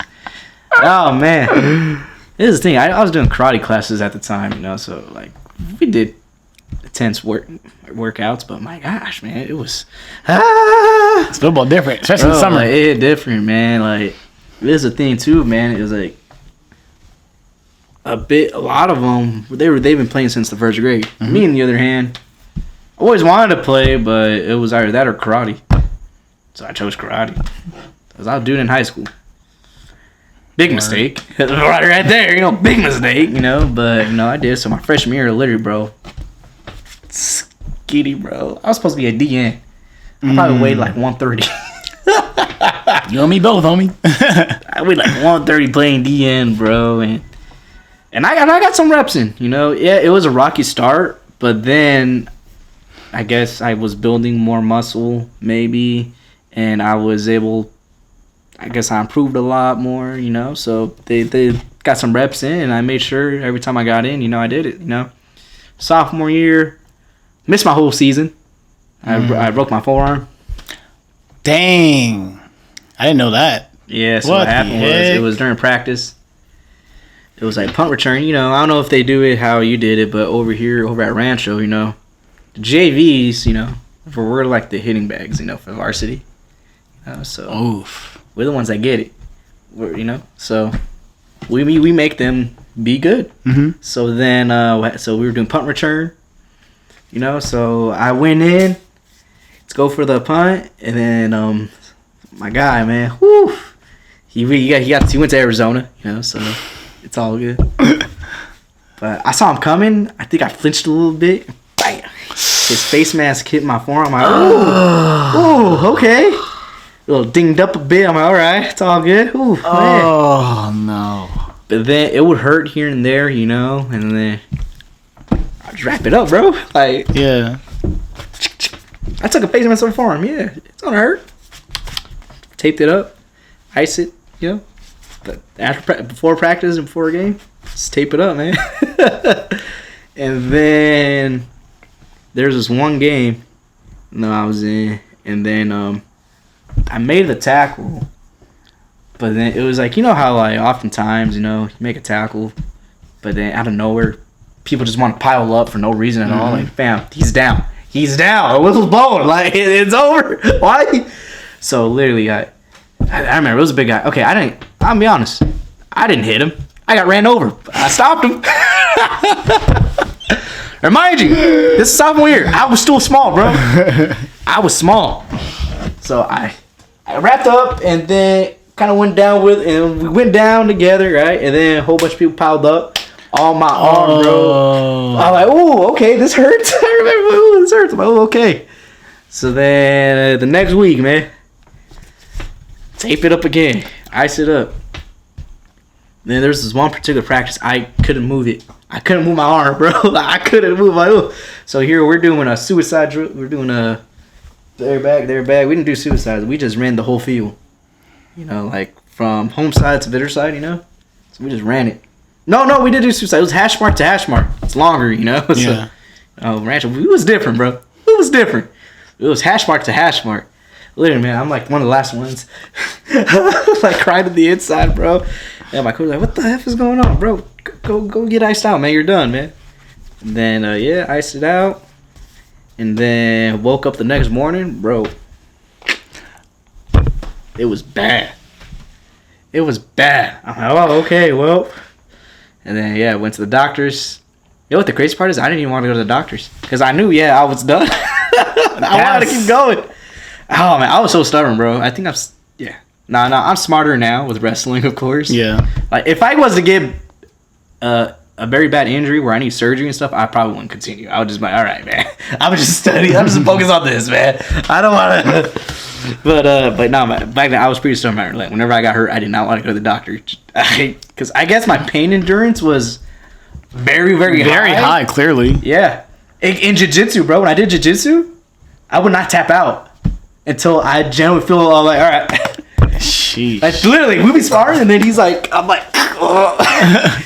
Oh man, this is the thing. I was doing karate classes at the time, so we did intense workouts, but my gosh, man, it was it's football different, especially in the summer. It's different, man. This is the thing too, man. It was a lot of them they've been playing since the first grade. Me, on the other hand, I always wanted to play, but it was either that or karate, so I chose karate because I was doing it in high school. Big mistake. Right there, big mistake, but, I did. So my freshman year, literally, bro, skinny, bro. I was supposed to be a DN. I probably weighed 130. You and me both, homie. I weighed 130 playing DN, bro. And I got some reps in, Yeah, it was a rocky start, but then I guess I was building more muscle, maybe, and I was able... I guess I improved a lot more, so they got some reps in, and I made sure every time I got in, I did it, Sophomore year, missed my whole season. I broke my forearm. Dang. I didn't know that. Yeah, so what happened was, it was during practice. It was punt return, I don't know if they do it how you did it, but over at Rancho, the JVs, we're the hitting bags, for varsity. So... Oof. We're the ones that get it. You know, so we make them be good. Mm-hmm. So then, so we were doing punt return. You know, so I went in. Let's go for the punt, and then my guy, man, whoo, he went to Arizona. You know, so it's all good. But I saw him coming. I think I flinched a little bit. Bam! His face mask hit my forearm. I'm like, ooh, okay. A little dinged up a bit. I'm like, all right, it's all good. Ooh, man. Oh no! But then it would hurt here and there, you know, and then I just wrap it up, bro. Like, Yeah. I took a face mask off forearm. Yeah, it's gonna hurt. Taped it up, ice it, you know. But before practice and before a game, just tape it up, man. And then there's this one game I was in, and then I made the tackle, but then it was like, you know how like oftentimes, you know, you make a tackle, but then out of nowhere, people just want to pile up for no reason at all. Like, fam, he's down. The whistle's blowing. Like, it's over. Why? So literally, I remember it was a big guy. Okay, I'll be honest, I didn't hit him. I got ran over. I stopped him. Remind you, this is sophomore year. I was still small, bro. I was small. So I wrapped up and then kind of went down and we went down together, right? And then a whole bunch of people piled up on my arm, bro. I'm like, oh, okay, this hurts. I remember, ooh, this hurts. I'm like, oh, okay. So then the next week, man, tape it up again, ice it up. Then there's this one particular practice, I couldn't move it. I couldn't move my arm, bro. I couldn't move my arm. So here we're doing a suicide drill. We're doing a they're back. We didn't do suicides. We just ran the whole field. You know, like from home side to bitter side, you know? So we just ran it. No, we did do suicide. It was hash mark to hash mark. It's longer, you know? Yeah. So, ranch. It was different, bro. It was different. It was hash mark to hash mark. Literally, man, I'm like one of the last ones. Like crying to the inside, bro. And my coach was like, what the F is going on, bro? Go get iced out, man. You're done, man. And then, iced it out. And then woke up the next morning, bro. It was bad. I'm like, oh, okay, well. And then, went to the doctors. You know what the crazy part is? I didn't even want to go to the doctors. Because I knew, I was done. I wanted to keep going. Oh, man, I was so stubborn, bro. I think I'm smarter now with wrestling, of course. Yeah. Like, if I was to get a very bad injury where I need surgery and stuff, I probably wouldn't continue. I would just be like, all right, man. I would just study. I'm just focus on this, man. I don't want to. But no, back then I was pretty stubborn. Like, whenever I got hurt, I did not want to go to the doctor. Because I guess my pain endurance was very, very high. Very high, clearly. Yeah. In jiu-jitsu, bro, when I did jiu-jitsu, I would not tap out until I genuinely feel all like, all right. Sheesh. Like, literally, we be sparring, and then I'm like, oh.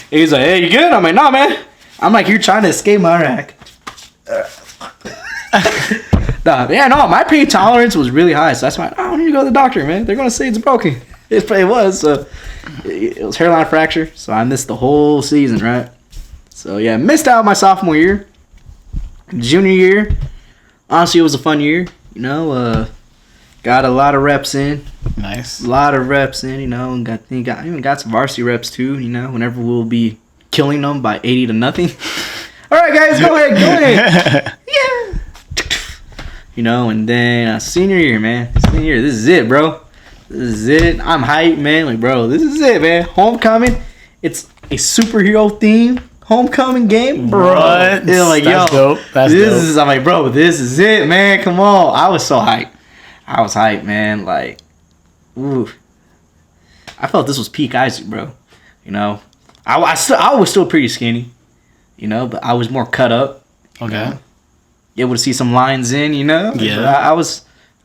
He's like, hey, you good? I'm like, nah, man. I'm like, you're trying to escape my rack. My pain tolerance was really high, so that's why I don't need to go to the doctor, man. They're going to say it's broken. It probably was, so it was hairline fracture, so I missed the whole season, right? So, missed out my sophomore year. Junior year, honestly, it was a fun year, you know, got a lot of reps in. Nice. A lot of reps in, you know, and even got some varsity reps too, you know, whenever we'll be killing them by 80-0. All right, guys, go ahead. Yeah. You know, and then senior year, man. Senior year, this is it, bro. This is it. I'm hyped, man. Like, bro, this is it, man. Homecoming. It's a superhero theme homecoming game, bro. What? Like, That's dope. That's dope. I'm like, bro, this is it, man. Come on. I was so hyped. I was hyped, man. Like, ooh. I felt this was peak Isaac, bro. You know, I was still pretty skinny, you know, but I was more cut up. Okay. You know? Able to see some lines in, you know. Yeah. But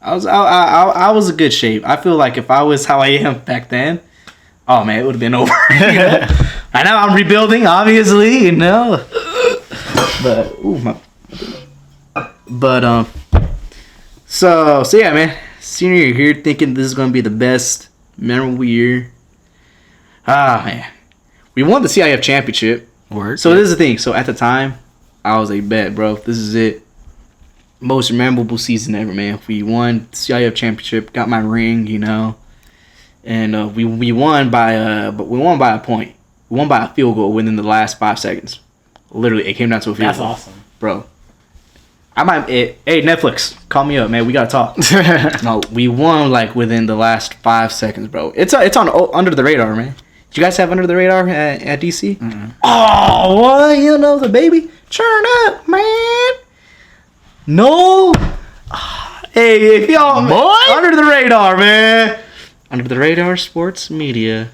I was a good shape. I feel like if I was how I am back then, oh man, it would have been over. You know? I know I'm rebuilding, obviously, you know. So yeah, man. Senior year here, thinking this is gonna be the best memorable year. Ah man, we won the CIF championship. Word. So this is the thing. So at the time, I was like, bet, bro, this is it. Most memorable season ever, man. We won the CIF championship, got my ring, you know. and we won by a point. We won by a field goal within the last 5 seconds. Literally, it came down to a field goal. That's awesome, bro. Hey, Netflix, call me up, man. We gotta talk. No, we won like within the last 5 seconds, bro. It's on Under the Radar, man. Did you guys have Under the Radar at DC? Mm-mm. Oh, what? You know the baby? Turn up, man. No. Hey, if y'all Boy? Under the Radar, man. Under the Radar Sports Media.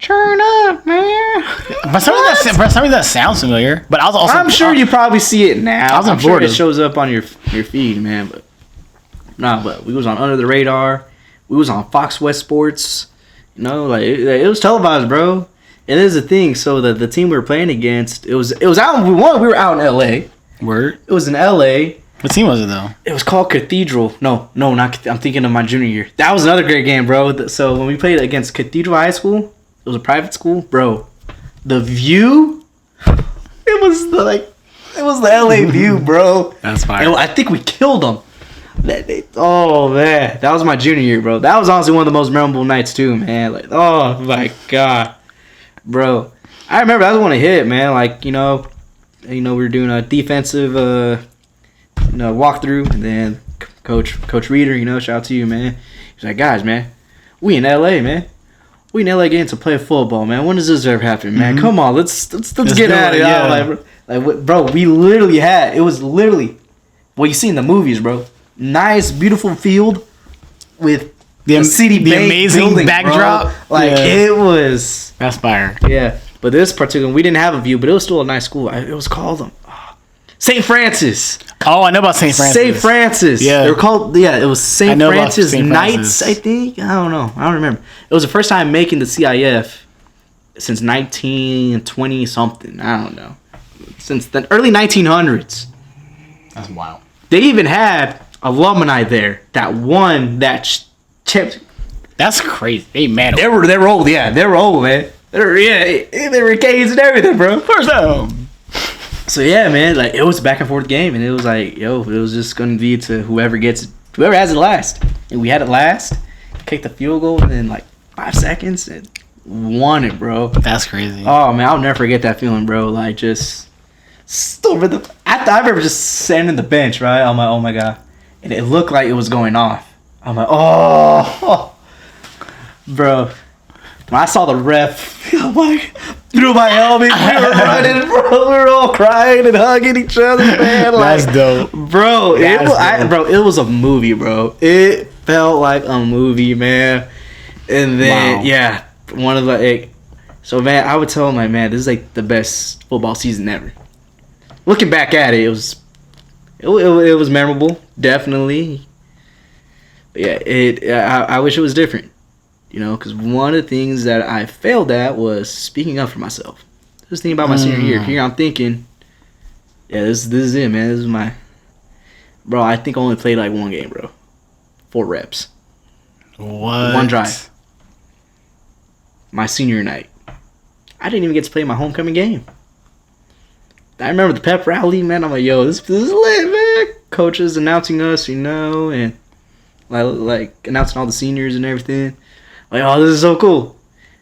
Turn up, man. For some reason that sounds familiar. But I was also. I'm sure you probably see it now. I'm sure it Florida. shows up on your feed, man. But we was on Under the Radar. We was on Fox West Sports. You know, like it was televised, bro. And this is the thing. So the team we were playing against, it was out. We were out in L.A. Word. It was in L.A. What team was it though? It was called Cathedral. No, not. I'm thinking of my junior year. That was another great game, bro. So when we played against Cathedral High School, it was a private school, bro. The view, it was the LA view, bro. That's fine. And I think we killed them. Oh man, that was my junior year, bro. That was honestly one of the most memorable nights too, man. Like, oh my god, bro. I remember that was when it hit, man. Like, you know, we were doing a defensive, walkthrough, and then Coach Reader, shout out to you, man. He's like, guys, man, we in LA, man. We in LA getting to play football, man. When does this ever happen, man? Mm-hmm. Come on, let's get at it. Yeah. Like, bro, we literally had, it was literally what you see in the movies, bro. Nice, beautiful field with the city the amazing building, backdrop. Bro. Like, it was. That's fire. Yeah, but this particular, we didn't have a view, but it was still a nice school. It was called St. Francis. Oh, I know about St. Francis. St. Francis. Yeah. They were called, it was St. Francis St. Knights, Francis. I think. I don't know. I don't remember. It was the first time making the CIF since 1920 something. I don't know. Since the early 1900s. That's wild. They even had alumni there that won that chip. That's crazy. They mad. They were old. Yeah, they were old, man. They were kids and everything, bro. First down. So yeah, man, like it was a back and forth game, and it was like, it was just gonna be to whoever has it last, and we had it last, kicked the field goal in like 5 seconds, and won it, bro. That's crazy. Oh man, I'll never forget that feeling, bro. Like just over the, I remember just standing on the bench, right? I'm like, oh my god, and it looked like it was going off. I'm like, oh. Bro. When I saw the ref, I'm like, through my helmet, we were running, bro. We were all crying and hugging each other, man. Like, That's dope. Bro, it was a movie, bro. It felt like a movie, man. And then, Wow. one of the, so man, I would tell him, like, man, this is like the best football season ever. Looking back at it, it was memorable, definitely. But yeah, I wish it was different. Because one of the things that I failed at was speaking up for myself. Just thinking about my senior year. Here I'm thinking, this is it, man. This is my... Bro, I think I only played like one game, bro. 4 reps. What? One drive. My senior night. I didn't even get to play my homecoming game. I remember the pep rally, man. I'm like, yo, this is lit, man. Coaches announcing us, and like announcing all the seniors and everything. Like, oh, this is so cool.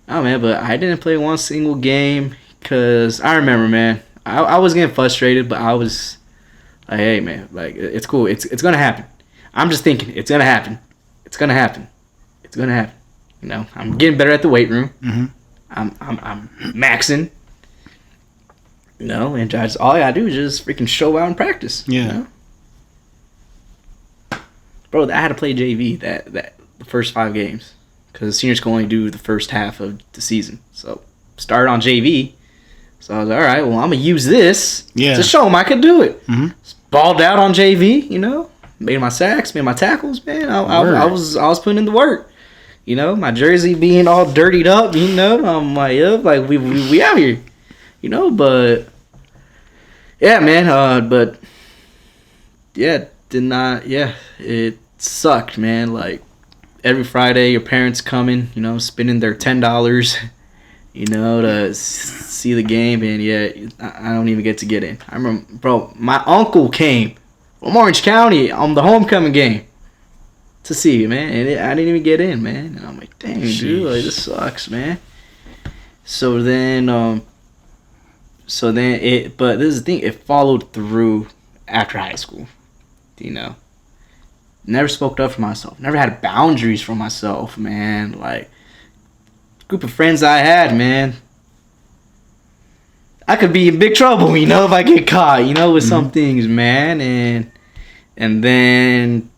Oh, man, but I didn't play one single game because I remember, man, I was getting frustrated, but I was like, hey, man, like, it's cool. It's going to happen. I'm just thinking, it's going to happen. It's going to happen. It's going to happen. I'm getting better at the weight room. Mm-hmm. I'm maxing. And just all I got to do is just freaking show out and practice. Yeah. Bro, I had to play JV the first 5 games. Because seniors can only do the first half of the season. So, started on JV. So, I was like, all right, well, I'm going to use this to show them I could do it. Mm-hmm. Balled out on JV, Made my sacks, made my tackles, man. I was putting in the work. My jersey being all dirtied up, I'm like, like we out here. But... Yeah, man. But... Yeah, it sucked, man. Like... Every Friday, your parents coming, spending their $10, to see the game, and I don't even get to get in. I remember, bro, my uncle came from Orange County on the homecoming game to see it, man. And I didn't even get in, man. And I'm like, dang, dude, like, this sucks, man. So then, but this is the thing, it followed through after high school, you know. Never spoke up for myself. Never had boundaries for myself, man. Like, group of friends I had, man. I could be in big trouble, you know, if I get caught, you know, with some things, man. And then,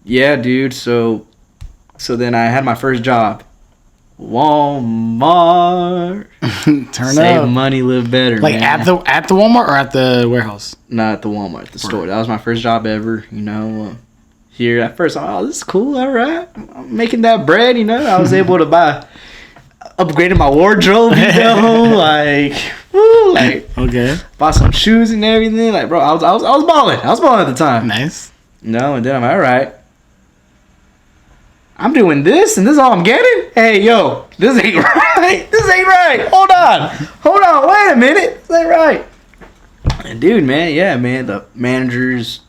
yeah, dude. So then I had my first job. Walmart. Save money, live better. Like, man. at the Walmart or at the warehouse? Not at the Walmart, the store. That was my first job ever. You know, here at first, oh, this is cool. All right, I'm making that bread. You know, I was able to upgraded my wardrobe. You know, like, woo, like, okay, bought some shoes and everything. Like, bro, I was balling. I was balling at the time. Nice. No, and then I'm like, all right. I'm doing this, and this is all I'm getting? Hey, yo, this ain't right. This ain't right. Hold on. Wait a minute. This ain't right. And dude, man, yeah, man, the manager's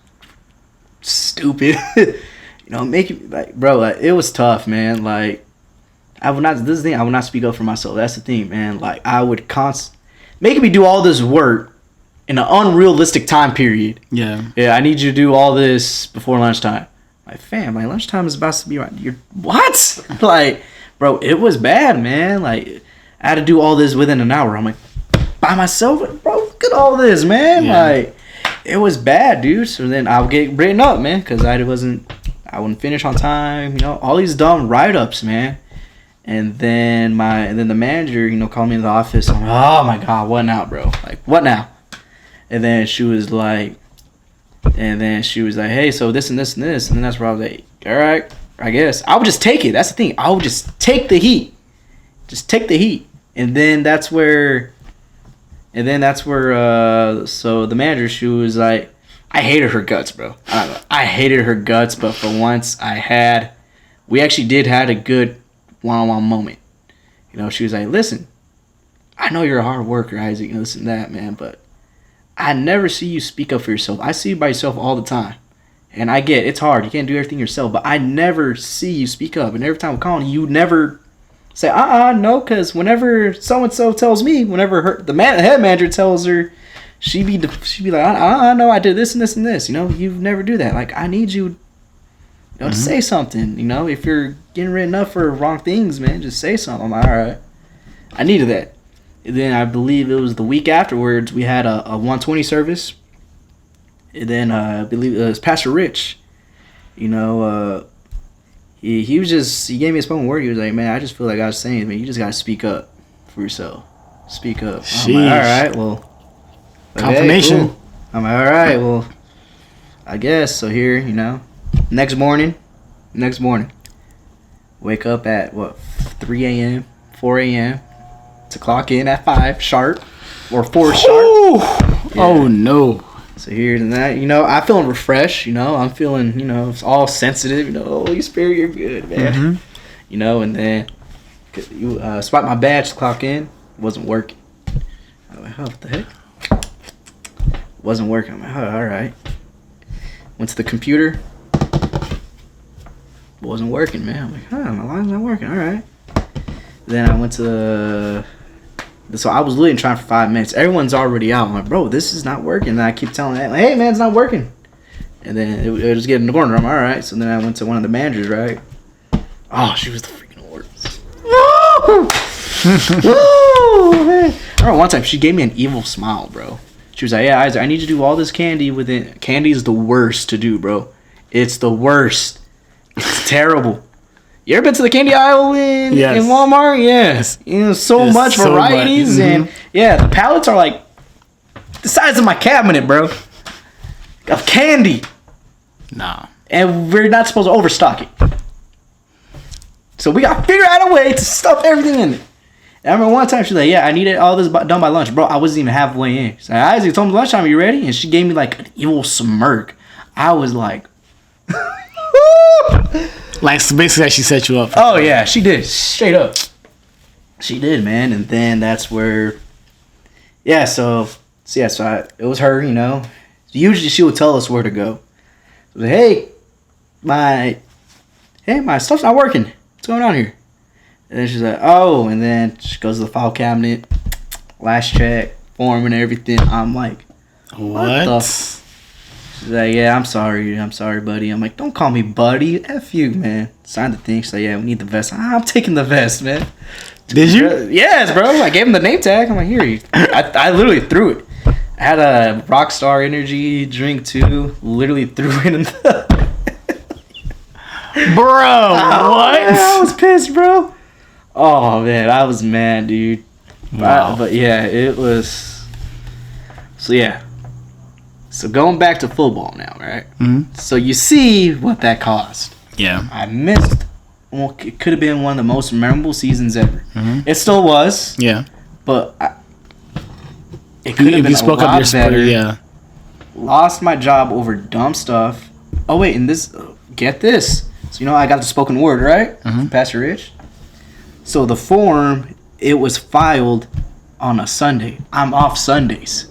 stupid. You know, making like, bro, like, it was tough, man. Like, I would not speak up for myself. That's the thing, man. Like, I would making me do all this work in an unrealistic time period. Yeah. Yeah, I need you to do all this before lunchtime. Like, fam, my lunchtime is about to be right. You're what? Like, bro, it was bad, man. Like, I had to do all this within an hour. I'm like, by myself, bro. Look at all this, man. Yeah. Like, it was bad, dude. So then I would get written up, man, because I wouldn't finish on time. You know, all these dumb write-ups, man. And then the manager, you know, called me in the office. I'm like, oh my god, what now, bro? Like, what now? And then she was like, hey, so this and this and this. And then that's where I was like, all right, I guess. I would just take it. That's the thing. I would just take the heat. Just take the heat. And then that's where, so the manager, she was like, I hated her guts, bro. I hated her guts, but for once we actually did had a good one-on-one moment. You know, she was like, listen, I know you're a hard worker, Isaac, and this and that, man, but I never see you speak up for yourself. I see you by yourself all the time. And I get it's hard. You can't do everything yourself. But I never see you speak up. And every time I'm calling you, never say, no, because whenever so-and-so tells me, whenever the head manager tells her, she'd be like, no, I did this and this and this. You know, you never do that. Like, I need you, to say something. You know, if you're getting written up for wrong things, man, just say something. I'm like, all right. I needed that. And then I believe it was the week afterwards, we had a 120 service. And then I believe it was Pastor Rich. You know, he gave me a spoken word. He was like, man, I just feel like I was saying, man, you just got to speak up for yourself. Speak up. I'm like, all right, well. Confirmation. Okay, cool. I'm like, all right, well, I guess. So here, you know, next morning, wake up at, 3 a.m., 4 a.m., to clock in at 5 sharp or 4 sharp. Yeah. Oh no. So here's that, you know, I'm feeling refreshed, you know, I'm feeling, you know, it's all sensitive, you know, Holy Spirit, you're good, man. You know, and then you swipe my badge to clock in, wasn't working. I'm like, oh, what the heck? Wasn't working. I'm like, oh, all right. Went to the computer, wasn't working, man. I'm like, oh, my line's not working, all right. Then I went to so I was literally trying for 5 minutes. Everyone's already out. I'm like, bro, this is not working. And I keep telling them, like, hey, man, it's not working. And then it was getting in the corner. I'm all right. So then I went to one of the managers, right? Oh, she was the freaking worst. Woo! Woo, man. I remember one time she gave me an evil smile, bro. She was like, yeah, Isaac, I need you to do all this candy within. Candy is the worst to do, bro. It's the worst. It's terrible. You ever been to the candy aisle in Walmart? Yes. You know, so much varieties. And yeah, the pallets are like the size of my cabinet, bro. Of candy. Nah. And we're not supposed to overstock it. So we got to figure out a way to stuff everything in it. And I remember one time she was like, yeah, I needed all this done by lunch. Bro, I wasn't even halfway in. She's like, Isaac, told me lunchtime, are you ready? And she gave me like an evil smirk. I was like... Like, so basically, she set you up. Oh, yeah, she did. Straight up. She did, man. And then that's where... Yeah, so it was her, you know. Usually she would tell us where to go. So, hey, my hey, my stuff's not working. What's going on here? And then she's like, oh, and then she goes to the file cabinet, last check, form and everything. I'm like, what? She's like, yeah, I'm sorry, buddy. I'm like, don't call me buddy. F you, man. Sign the thing. She's like, yeah, we need the vest. I'm taking the vest, man. Did you? Yes, bro. I gave him the name tag. I'm like, here. I literally threw it. I had a Rockstar Energy drink, too. Literally threw it in the... Bro, what? Man, I was pissed, bro. Oh, man. I was mad, dude. Wow. But, yeah, it was... So, yeah. So going back to football now, right? Mm-hmm. So you see what that cost. Yeah. I missed. Well, it could have been one of the most memorable seasons ever. Mm-hmm. It still was. Yeah. But it could have been spoke a lot up your better. yeah. Lost my job over dumb stuff. Oh wait, and this. Get this. So I got the spoken word, right? Mm-hmm. Pastor Rich. So the form, it was filed on a Sunday. I'm off Sundays.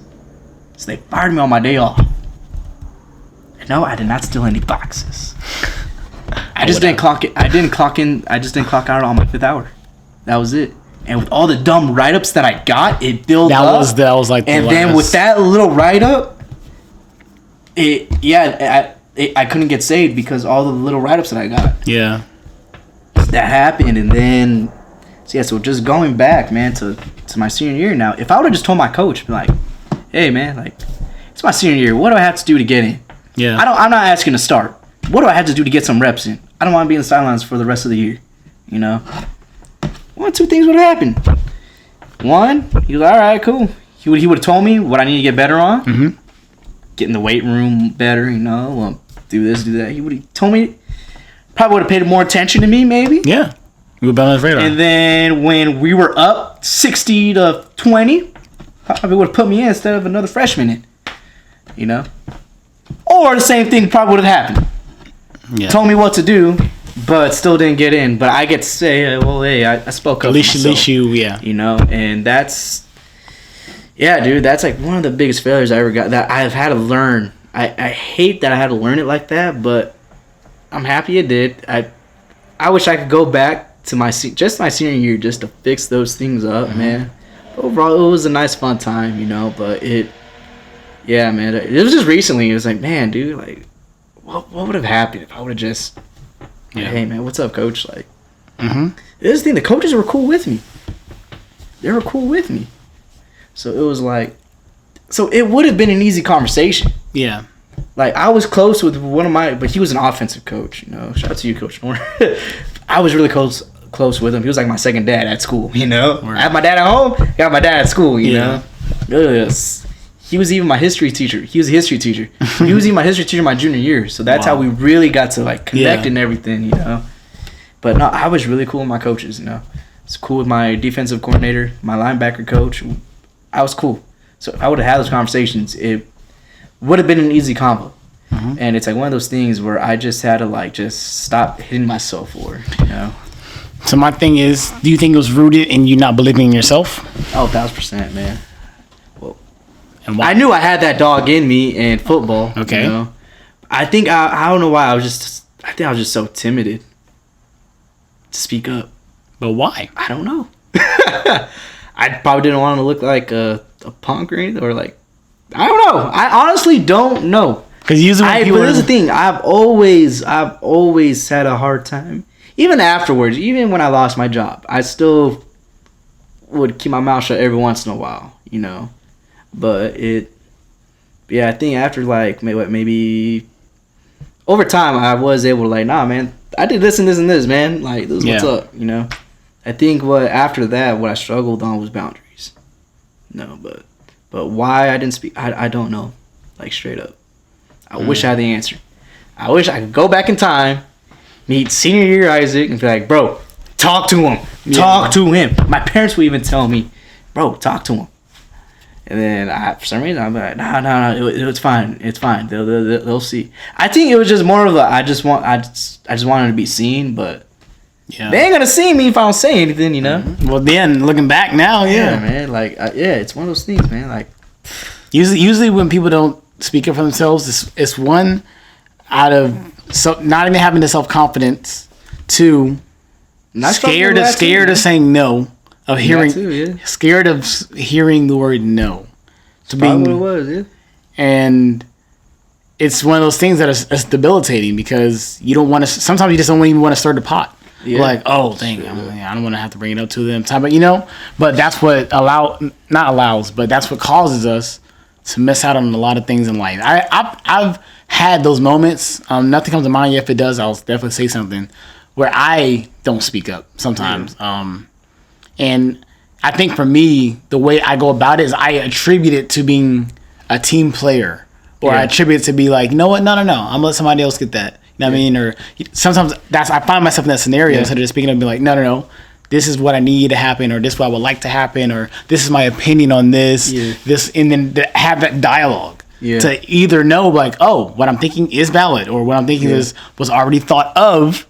So they fired me on my day off. No, I did not steal any boxes. I just didn't clock it. I didn't clock in. I just didn't clock out on my 5th hour. That was it. And with all the dumb write-ups that I got, it built up. That was like. And then with that little write-up, I couldn't get saved because all the little write-ups that I got. Yeah. That happened, and then so just going back, man, to my senior year now. If I would have just told my coach, be like, hey, man, like, it's my senior year. What do I have to do to get in? Yeah. I'm not asking to start. What do I have to do to get some reps in? I don't want to be in the sidelines for the rest of the year. One, two things would have happened. One, he was like, all right, cool. He would have told me what I need to get better on. Mm-hmm. Get in the weight room better, do this, do that. He would have told me, probably would have paid more attention to me, maybe. Yeah. We were on his radar. And then when we were up 60-20, probably would have put me in instead of another freshman in. Or the same thing probably would have happened. Yeah. Told me what to do, but still didn't get in. But I get to say, well, hey, I spoke up. At least you, yeah. And that's, yeah, dude, that's like one of the biggest failures I ever got that I've had to learn. I hate that I had to learn it like that, but I'm happy it did. I wish I could go back to my senior year just to fix those things up, man. Overall, it was a nice, fun time, but yeah, man, it was just recently. It was like, man, dude, like, what would have happened if I would have just, hey, man, what's up, coach? Like, this is the thing, the coaches were cool with me. They were cool with me. So it was like, so it would have been an easy conversation. Yeah. Like, I was close with one of but he was an offensive coach, Shout out to you, Coach Norm. I was really close with him. He was like my second dad at school, I had my dad at home, got my dad at school, know. Yes. He was even my history teacher. He was a history teacher. He was even my history teacher my junior year. So that's how we really got to like connect and everything, But no, I was really cool with my coaches, It's cool with my defensive coordinator, my linebacker coach. I was cool. So if I would have had those conversations, it would have been an easy combo. And it's like one of those things where I just had to like just stop hitting myself for, So my thing is, do you think it was rooted in you not believing in yourself? Oh, 1,000%, man. Well, and why? I knew I had that dog in me in football. Okay. I think I don't know why I was just so timid to speak up. But why? I don't know. I probably didn't want to look like a punk or anything, or like, I don't know. I honestly don't know. Because usually when people, but here's the thing. I've always had a hard time. Even afterwards, even when I lost my job, I still would keep my mouth shut every once in a while, But I think after like maybe over time, I was able to like, nah, man, I did this and this and this, man. Like, this is what's up, I think after that, what I struggled on was boundaries. No, but why I didn't speak, I don't know, like straight up. I wish I had the answer. I wish I could go back in time, meet senior year Isaac, and be like, bro, talk to him. Talk to him. My parents would even tell me, bro, talk to him. And then for some reason, I'm like, no, it's fine. It's fine. They'll see. I think it was just more of a, I just wanted to be seen, but they ain't gonna see me if I don't say anything, Well, then looking back now, man, like it's one of those things, man. Like usually when people don't speak up for themselves, it's one out of not even having the self-confidence, Two, scared of saying no, of hearing, scared of hearing the word no. To being what it was, yeah. And it's one of those things that is debilitating because you don't want to. Sometimes you just don't even want to stir the pot. Yeah. Like, oh, dang, I don't want to have to bring it up to them. But but that's what but that's what causes us to miss out on a lot of things in life. I've had those moments. Nothing comes to mind yet. If it does, I'll definitely say something where I don't speak up sometimes. Yeah. And I think for me, the way I go about it is I attribute it to being a team player, or I attribute it to be like, you know what? No. I'm gonna let somebody else get that. You know what I mean? Or sometimes I find myself in that scenario instead of just speaking up and be like, no. This is what I need to happen, or this is what I would like to happen, or this is my opinion on this. Yeah. This, and then to have that dialogue to either know like, oh, what I'm thinking is valid, or what I'm thinking was already thought of,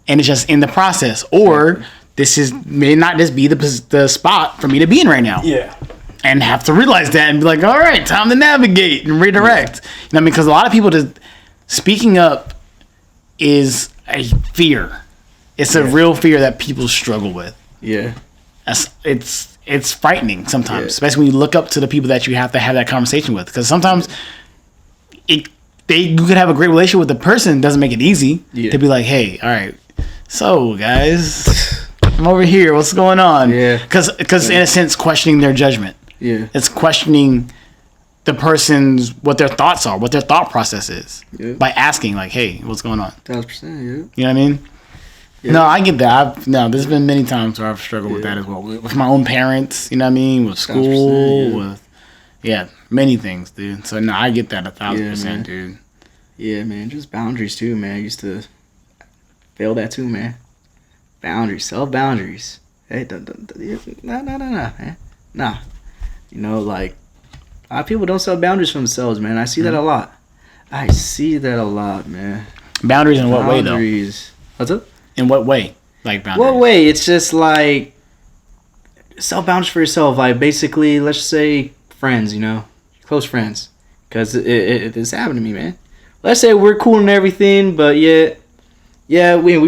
and it's just in the process, or this may not just be the spot for me to be in right now. Yeah. And have to realize that and be like, all right, time to navigate and redirect. You know what I mean? Because a lot of people just speaking up is a fear. It's a real fear that people struggle with. Yeah. It's frightening sometimes, especially when you look up to the people that you have to have that conversation with. Because sometimes you could have a great relationship with the person. It doesn't make it easy to be like, hey, all right, so guys, I'm over here. What's going on? Yeah. Because in a sense, questioning their judgment. Yeah. It's questioning the person's, what their thoughts are, what their thought process is, by asking like, hey, what's going on? 1,000%, yeah. You know what I mean? Yeah. No, I get that. There's been many times where I've struggled with that as well. With my own parents, you know what I mean? With school, with many things, dude. So no, I get that 1,000%, dude. Yeah, man. Just boundaries too, man. I used to fail that too, man. Boundaries, self-boundaries. Hey, no, man. Nah. You know, like, a lot of people don't set boundaries for themselves, man. I see that a lot. Man. Boundaries in what way, though? What's up? In what way? Like boundaries? What way? It's just like self boundaries for yourself. Like basically, let's say friends, close friends, because it's happened to me, man. Let's say we're cool and everything, but we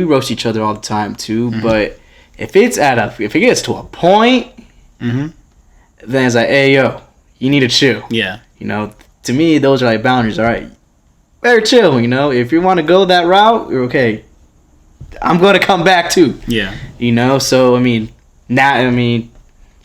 roast each other all the time too. Mm-hmm. But if it gets to a point, then it's like, hey, yo, you need to chill. Yeah. To me, those are like boundaries. All right, better chill. If you want to go that route, you're okay. I'm going to come back too. Yeah. So,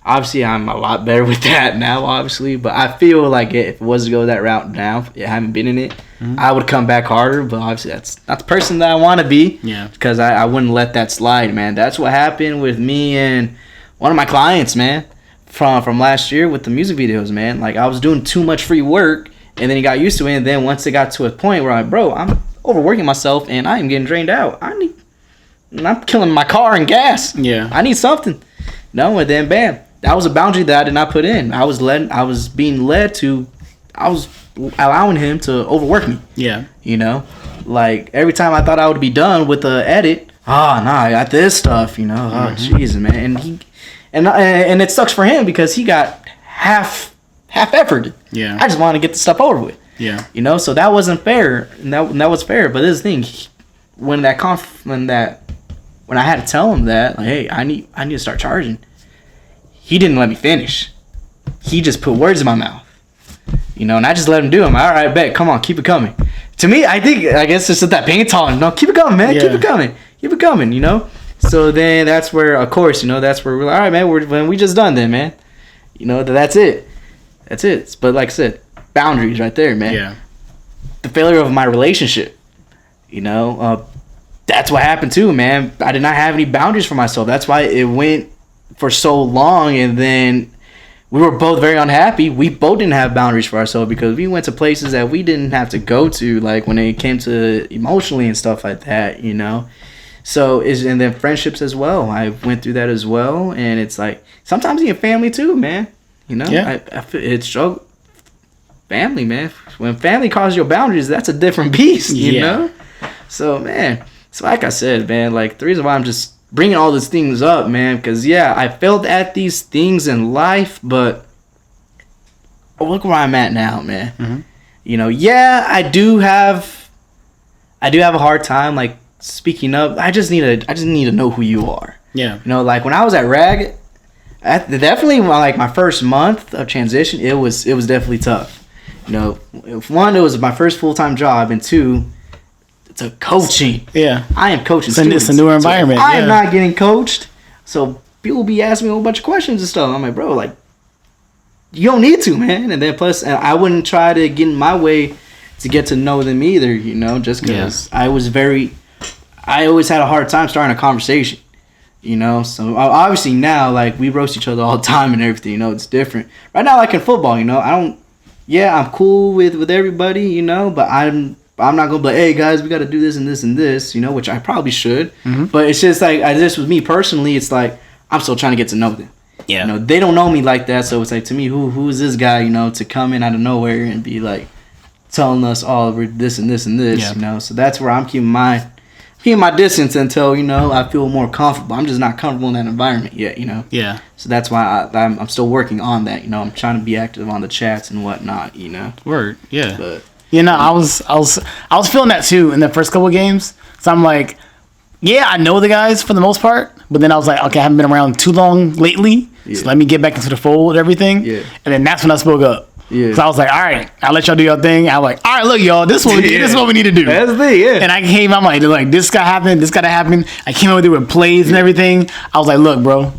obviously I'm a lot better with that now, obviously. But I feel like if it was to go that route now, I haven't been in it, I would come back harder. But obviously that's not the person that I want to be. Yeah. Because I wouldn't let that slide, man. That's what happened with me and one of my clients, man, from last year with the music videos, man. Like, I was doing too much free work, and then he got used to it. And then once it got to a point where I'm like, bro, I'm overworking myself, and I am getting drained out. I'm killing my car and gas. Yeah. I need something. And then bam. That was a boundary that I did not put in. I was allowing him to overwork me. Yeah. Like every time I thought I would be done with the edit, I got this stuff, Oh, Jesus, man. And it sucks for him because he got half effort. Yeah. I just want to get the stuff over with. Yeah. So that wasn't fair. And that was fair. But this thing, when I had to tell him that, like, hey, I need to start charging, he didn't let me finish. He just put words in my mouth. And I just let him do it. I'm like, all right, bet, come on, keep it coming. To me, I guess it's just that pain tolerance. No, keep it coming, man. Yeah. Keep it coming, So then that's where, of course, that's where we're like, all right, man, we just done then, man. That's it. But like I said, boundaries right there, man. Yeah. The failure of my relationship, that's what happened too, man. I did not have any boundaries for myself. That's why it went for so long, and then we were both very unhappy. We both didn't have boundaries for ourselves because we went to places that we didn't have to go to, like when it came to emotionally and stuff like that, So and then friendships as well. I went through that as well, and it's like sometimes in your family too, man. Yeah. I feel it's struggle. Family, man. When family calls your boundaries, that's a different beast, you know. So man. So like I said, man, like the reason why I'm just bringing all these things up, man, because I failed at these things in life, but look where I'm at now, man. Mm-hmm. I do have a hard time like speaking up, I just need to know who you are. Yeah. You know, like when I was at Rag, definitely like my first month of transition, it was definitely tough. You know, one, it was my first full-time job, and two, it's a coaching. Yeah. I am coaching students. It's a newer environment. So I am not getting coached. So people be asking me a whole bunch of questions and stuff. I'm like, bro, like, you don't need to, man. And then plus, I wouldn't try to get in my way to get to know them either, you know, just because I always had a hard time starting a conversation, you know. So obviously now, like, we roast each other all the time and everything, you know, it's different. Right now, like in football, you know, I'm cool with everybody, you know, but I'm not gonna be like, hey guys, we got to do this and this and this, you know, which I probably should. Mm-hmm. But it's just like, just with me personally, it's like I'm still trying to get to know them. Yeah. You know, they don't know me like that, so it's like, to me, who is this guy, you know, to come in out of nowhere and be like telling us all we're this and this and this, you know. So that's where I'm keeping my distance until, you know, I feel more comfortable. I'm just not comfortable in that environment yet, you know. Yeah. So that's why I'm still working on that, you know. I'm trying to be active on the chats and whatnot, you know. Word. Yeah. But you know, I was feeling that too in the first couple of games. So I'm like, yeah, I know the guys for the most part, but then I was like, okay, I haven't been around too long lately, so let me get back into the fold and everything. Yeah. And then that's when I spoke up. Yeah. So I was like, all right, I'll let y'all do your thing. I'm like, all right, look, y'all, this is what we need to do. That's the thing, yeah. And I came, I'm like, this got to happen. I came over there with plays and everything. I was like, look, bro,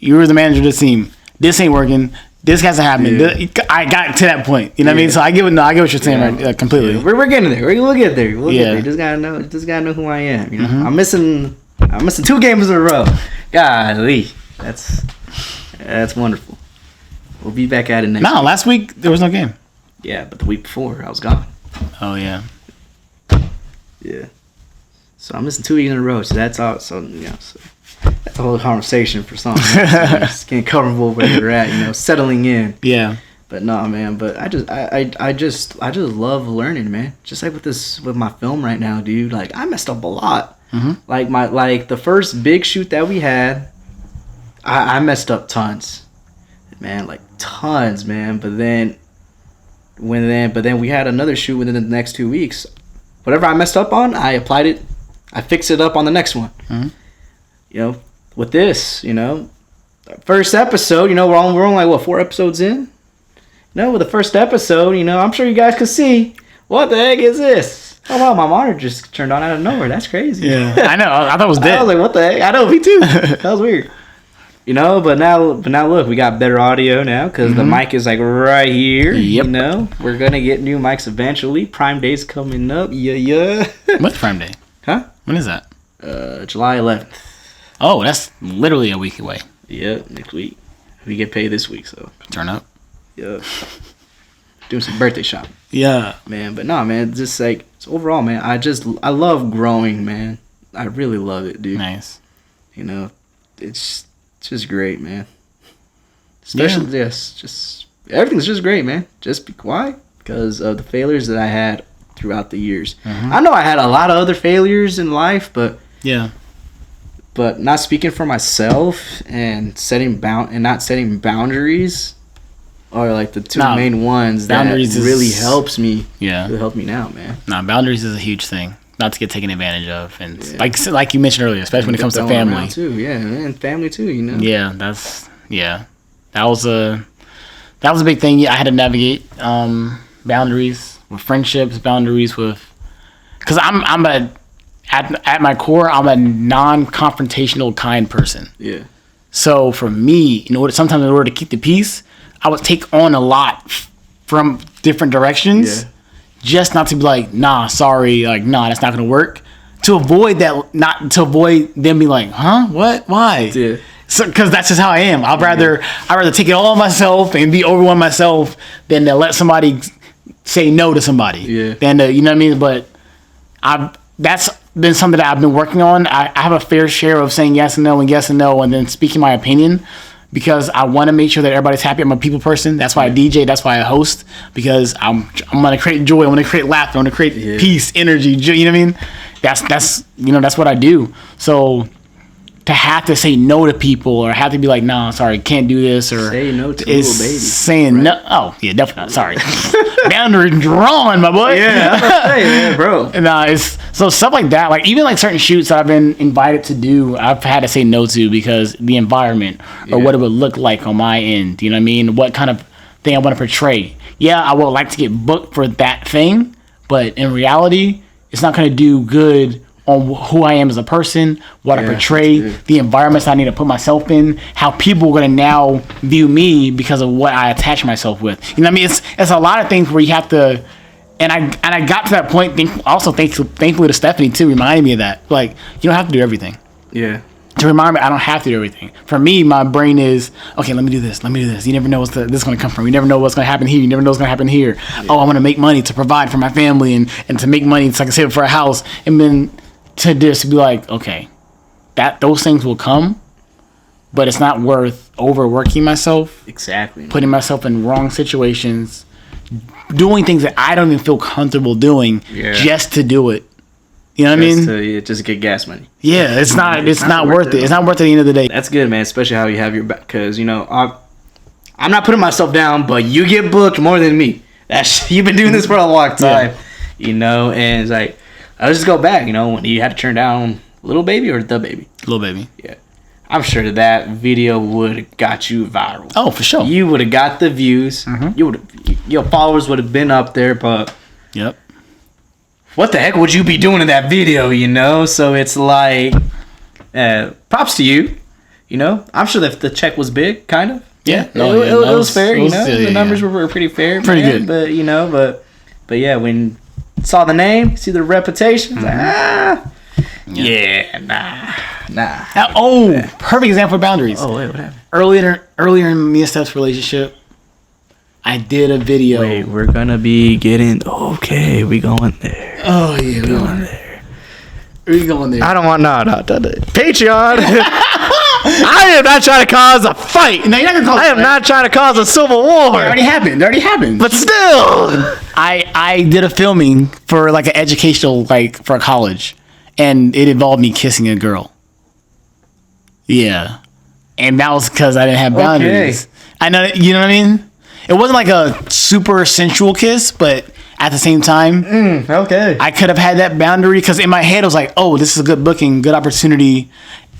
you were the manager of this team. This ain't working. This hasn't happened. Yeah. I got to that point. You know what I mean? So I get what you're saying, right? Completely. Yeah. We're getting there. We'll get there. We'll get there. Just gotta know who I am. You know, I'm missing 2 games in a row. Golly, that's wonderful. We'll be back at it next week. Last week there was no game. Yeah, but the week before I was gone. Oh yeah. Yeah. So I'm missing 2 weeks in a row. So that's all. So so that's a whole conversation for something. Just getting comfortable where you're at, you know, settling in. Yeah. But no, man. But I just love learning, man. Just like with my film right now, dude. Like, I messed up a lot. Mm-hmm. Like the first big shoot that we had, I messed up tons, man. Like tons, man. But then we had another shoot within the next 2 weeks. Whatever I messed up on, I applied it. I fixed it up on the next one. Mm-hmm. You know, with this, you know, first episode, you know, we're only like, what, 4 episodes in? You know, with the first episode, you know, I'm sure you guys could see, what the heck is this? Oh, wow, my monitor just turned on out of nowhere. That's crazy. Yeah, I know. I thought it was dead. I was like, what the heck? I know, me too. That was weird. You know, but now look, we got better audio now because the mic is like right here. Yep. You know, we're going to get new mics eventually. Prime Day's coming up. Yeah. What's Prime Day? Huh? When is that? July 11th. Oh, that's literally a week away. Yep, next week. We get paid this week, so. Turn up. Yep. Doing some birthday shopping. Yeah. Man, but no, man, just like, overall, man, I love growing, man. I really love it, dude. Nice. You know, it's just great, man. Especially just everything's just great, man. Why? Because of the failures that I had throughout the years. Mm-hmm. I know I had a lot of other failures in life, but but not speaking for myself and not setting boundaries are like the two main ones boundaries that really helps me. Yeah, really help me now, man. Boundaries is a huge thing, not to get taken advantage of, and like you mentioned earlier, especially when it comes to family too. Yeah, man, family too. You know. Yeah, that was a big thing. Yeah, I had to navigate boundaries with friendships, boundaries with, because I'm at my core, I'm a non-confrontational kind person. Yeah. So for me, sometimes in order to keep the peace, I would take on a lot from different directions, just not to be like, nah, sorry, like, nah, that's not gonna work. To avoid them being like, huh, what, why? Yeah. So, because that's just how I am. I'd rather take it all on myself and be overwhelmed myself than to let somebody say no to somebody. Yeah. Than to, you know what I mean? But that's been something that I've been working on. I have a fair share of saying yes and no and then speaking my opinion, because I want to make sure that everybody's happy. I'm a people person. That's why I DJ. That's why I host, because I'm going to create joy. I want to create laughter. I want to create peace, energy. You know what I mean? That's what I do. So to have to say no to people or have to be like, no, sorry, can't do this, or say no to is little baby. saying right? no. Oh yeah, definitely not. Sorry, boundary drawn, my boy. Yeah, hey, man, bro. Nah, it's so stuff like that. Like even like certain shoots that I've been invited to do, I've had to say no to because the environment or what it would look like on my end. You know what I mean? What kind of thing I want to portray. Yeah, I would like to get booked for that thing, but in reality, it's not going to do good on who I am as a person, what I portray, the environments I need to put myself in, how people are going to now view me because of what I attach myself with. You know what I mean? It's a lot of things where you have to, and I got to that point, thankfully to Stephanie too, reminding me of that. Like, you don't have to do everything. Yeah. To remind me, I don't have to do everything. For me, my brain is, okay, let me do this. You never know what's this is going to come from. You never know what's going to happen here. You never know what's going to happen here. Yeah. Oh, I want to make money to provide for my family and to make money so I can save for a house. And then to just be like, okay, those things will come, but it's not worth overworking myself. Exactly. Putting myself in wrong situations, doing things that I don't even feel comfortable doing just to do it. You know what I mean? Just get gas money. Yeah, it's not worth it. It's not worth it at the end of the day. That's good, man. Especially how you have your back, because you know I'm not putting myself down, but you get booked more than me. You've been doing this for a long time, you know. And it's like, I'll just go back. You know, when you had to turn down Little Baby or The Baby. Little Baby. Yeah, I'm sure that video would have got you viral. Oh, for sure. You would have got the views. Your followers would have been up there, but what the heck would you be doing in that video, you know? So it's like, props to you, you know? I'm sure that the check was big, kind of. Yeah. It was fair, you know? The numbers were pretty fair. Pretty good. But, you know, but yeah, when you saw the name, see the reputation, it's like, nah. Perfect example of boundaries. Oh, wait, what happened? Earlier in me and Steph's relationship, I did a video. Wait, we're gonna be getting. Okay, we going there. Oh yeah, we going there. We going there. I don't want no Patreon. I am not trying to cause a fight. No, you're not gonna cause. I am not trying to cause a civil war. It already happened. But still, I did a filming for like an educational, like for a college, and it involved me kissing a girl. Yeah, and that was because I didn't have boundaries. Okay. I know, you know what I mean. It wasn't like a super sensual kiss, but at the same time, I could have had that boundary because in my head I was like, "Oh, this is a good booking, good opportunity."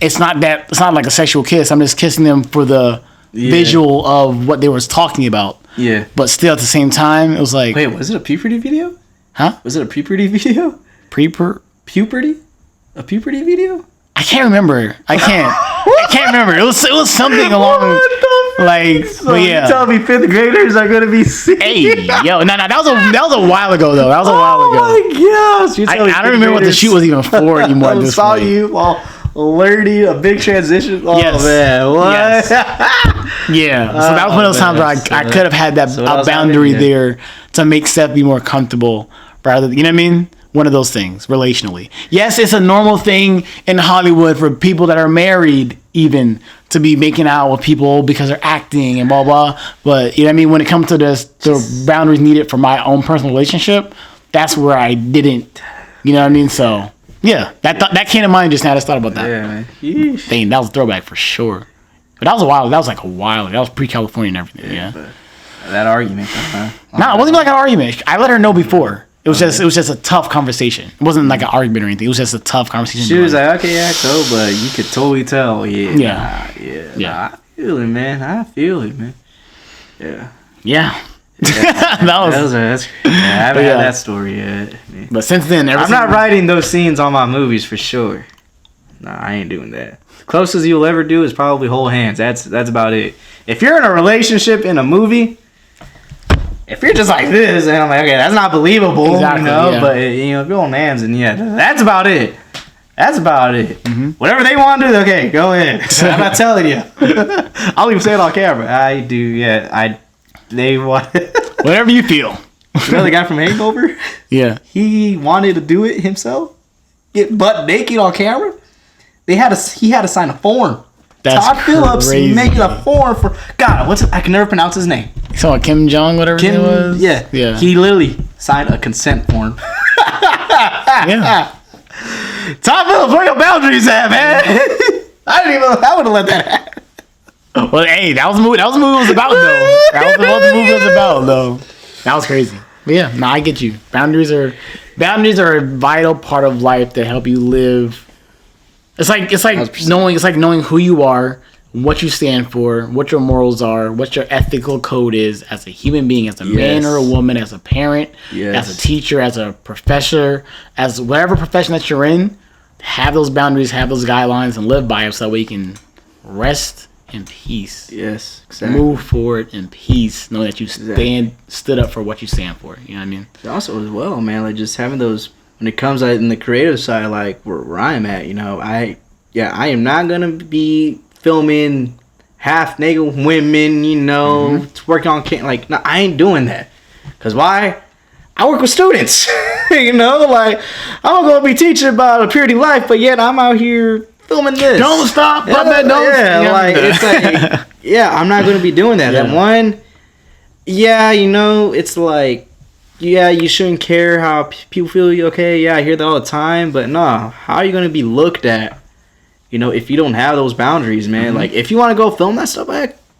It's not like a sexual kiss. I'm just kissing them for the visual of what they were talking about. Yeah. But still, at the same time, it was like, wait, was it a puberty video? Huh? Was it a puberty video? Puberty? A puberty video? I can't remember. I can't remember. It was something along. Like, so you tell me 5th graders are gonna be sick? Hey, yo, no, that was a while ago though. Oh my gosh! I don't remember what the shoot was even for anymore. I saw you while learning a big transition. Oh man, what? Yes. Yeah. So that was one of those times where I could have had that a boundary there to make Steph be more comfortable, rather than, you know what I mean? One of those things, relationally. Yes, it's a normal thing in Hollywood for people that are married even to be making out with people because they're acting and blah, blah. But, you know what I mean? When it comes to the boundaries needed for my own personal relationship, that's where I didn't, you know what I mean? So, yeah, that came to mind just now. I just thought about that. Yeah, man. Yeesh. Dang, that was a throwback for sure. But that was a while. That was like a while. That was pre-California and everything, yeah. That argument, huh? No, it wasn't even like an argument. I let her know before. It was just a tough conversation. It wasn't like an argument or anything. It was just a tough conversation. She was like, okay, yeah, cool, but you could totally tell. Yeah. I feel it, man. Yeah. That's I haven't had that story yet. But since then, I'm not writing those scenes on my movies for sure. Nah, I ain't doing that. The closest you'll ever do is probably hold hands. That's about it. If you're in a relationship in a movie, if you're just like this, and I'm like, okay, that's not believable, exactly, you know. Yeah. But you know, if you're holding hands, and that's about it. Mm-hmm. Whatever they want to do, okay, go ahead. I'm not telling you. I'll even say it on camera. I do, yeah. They want whatever you feel. You know the guy from Hangover? Yeah. He wanted to do it himself. Get butt naked on camera. He had to sign a form. That's Todd Phillips crazy. making a form for God. I can never pronounce his name. So Kim Jong, whatever his name was. Yeah. He literally signed a consent form. Yeah. Todd Phillips, where your boundaries at, man? I would have let that happen. Well, hey, that was the movie. That was the movie it was about, though. That was what the movie was about, though. That was crazy. But yeah, no, I get you. Boundaries are a vital part of life that help you live. It's like 100%. knowing who you are, what you stand for, what your morals are, what your ethical code is as a human being, as a man or a woman, as a parent, as a teacher, as a professor, as whatever profession that you're in. Have those boundaries, have those guidelines, and live by them so that way you can rest in peace. Yes, exactly. Move forward in peace, knowing that you stood up for what you stand for. You know what I mean? Also, as well, man, like just having those when it comes out in the creative side, like where I'm at, you know, I am not gonna be filming half naked women, you know, to work on like no, I ain't doing that. Cause why? I work with students, you know, like I'm gonna be teaching about a purity life, but yet I'm out here filming this. Don't stop, like it's like, I'm not gonna be doing that. And one, you know, it's like, you shouldn't care how people feel. Okay, I hear that all the time, but no, how are you gonna be looked at? You know, if you don't have those boundaries, man. Like, if you want to go film that stuff,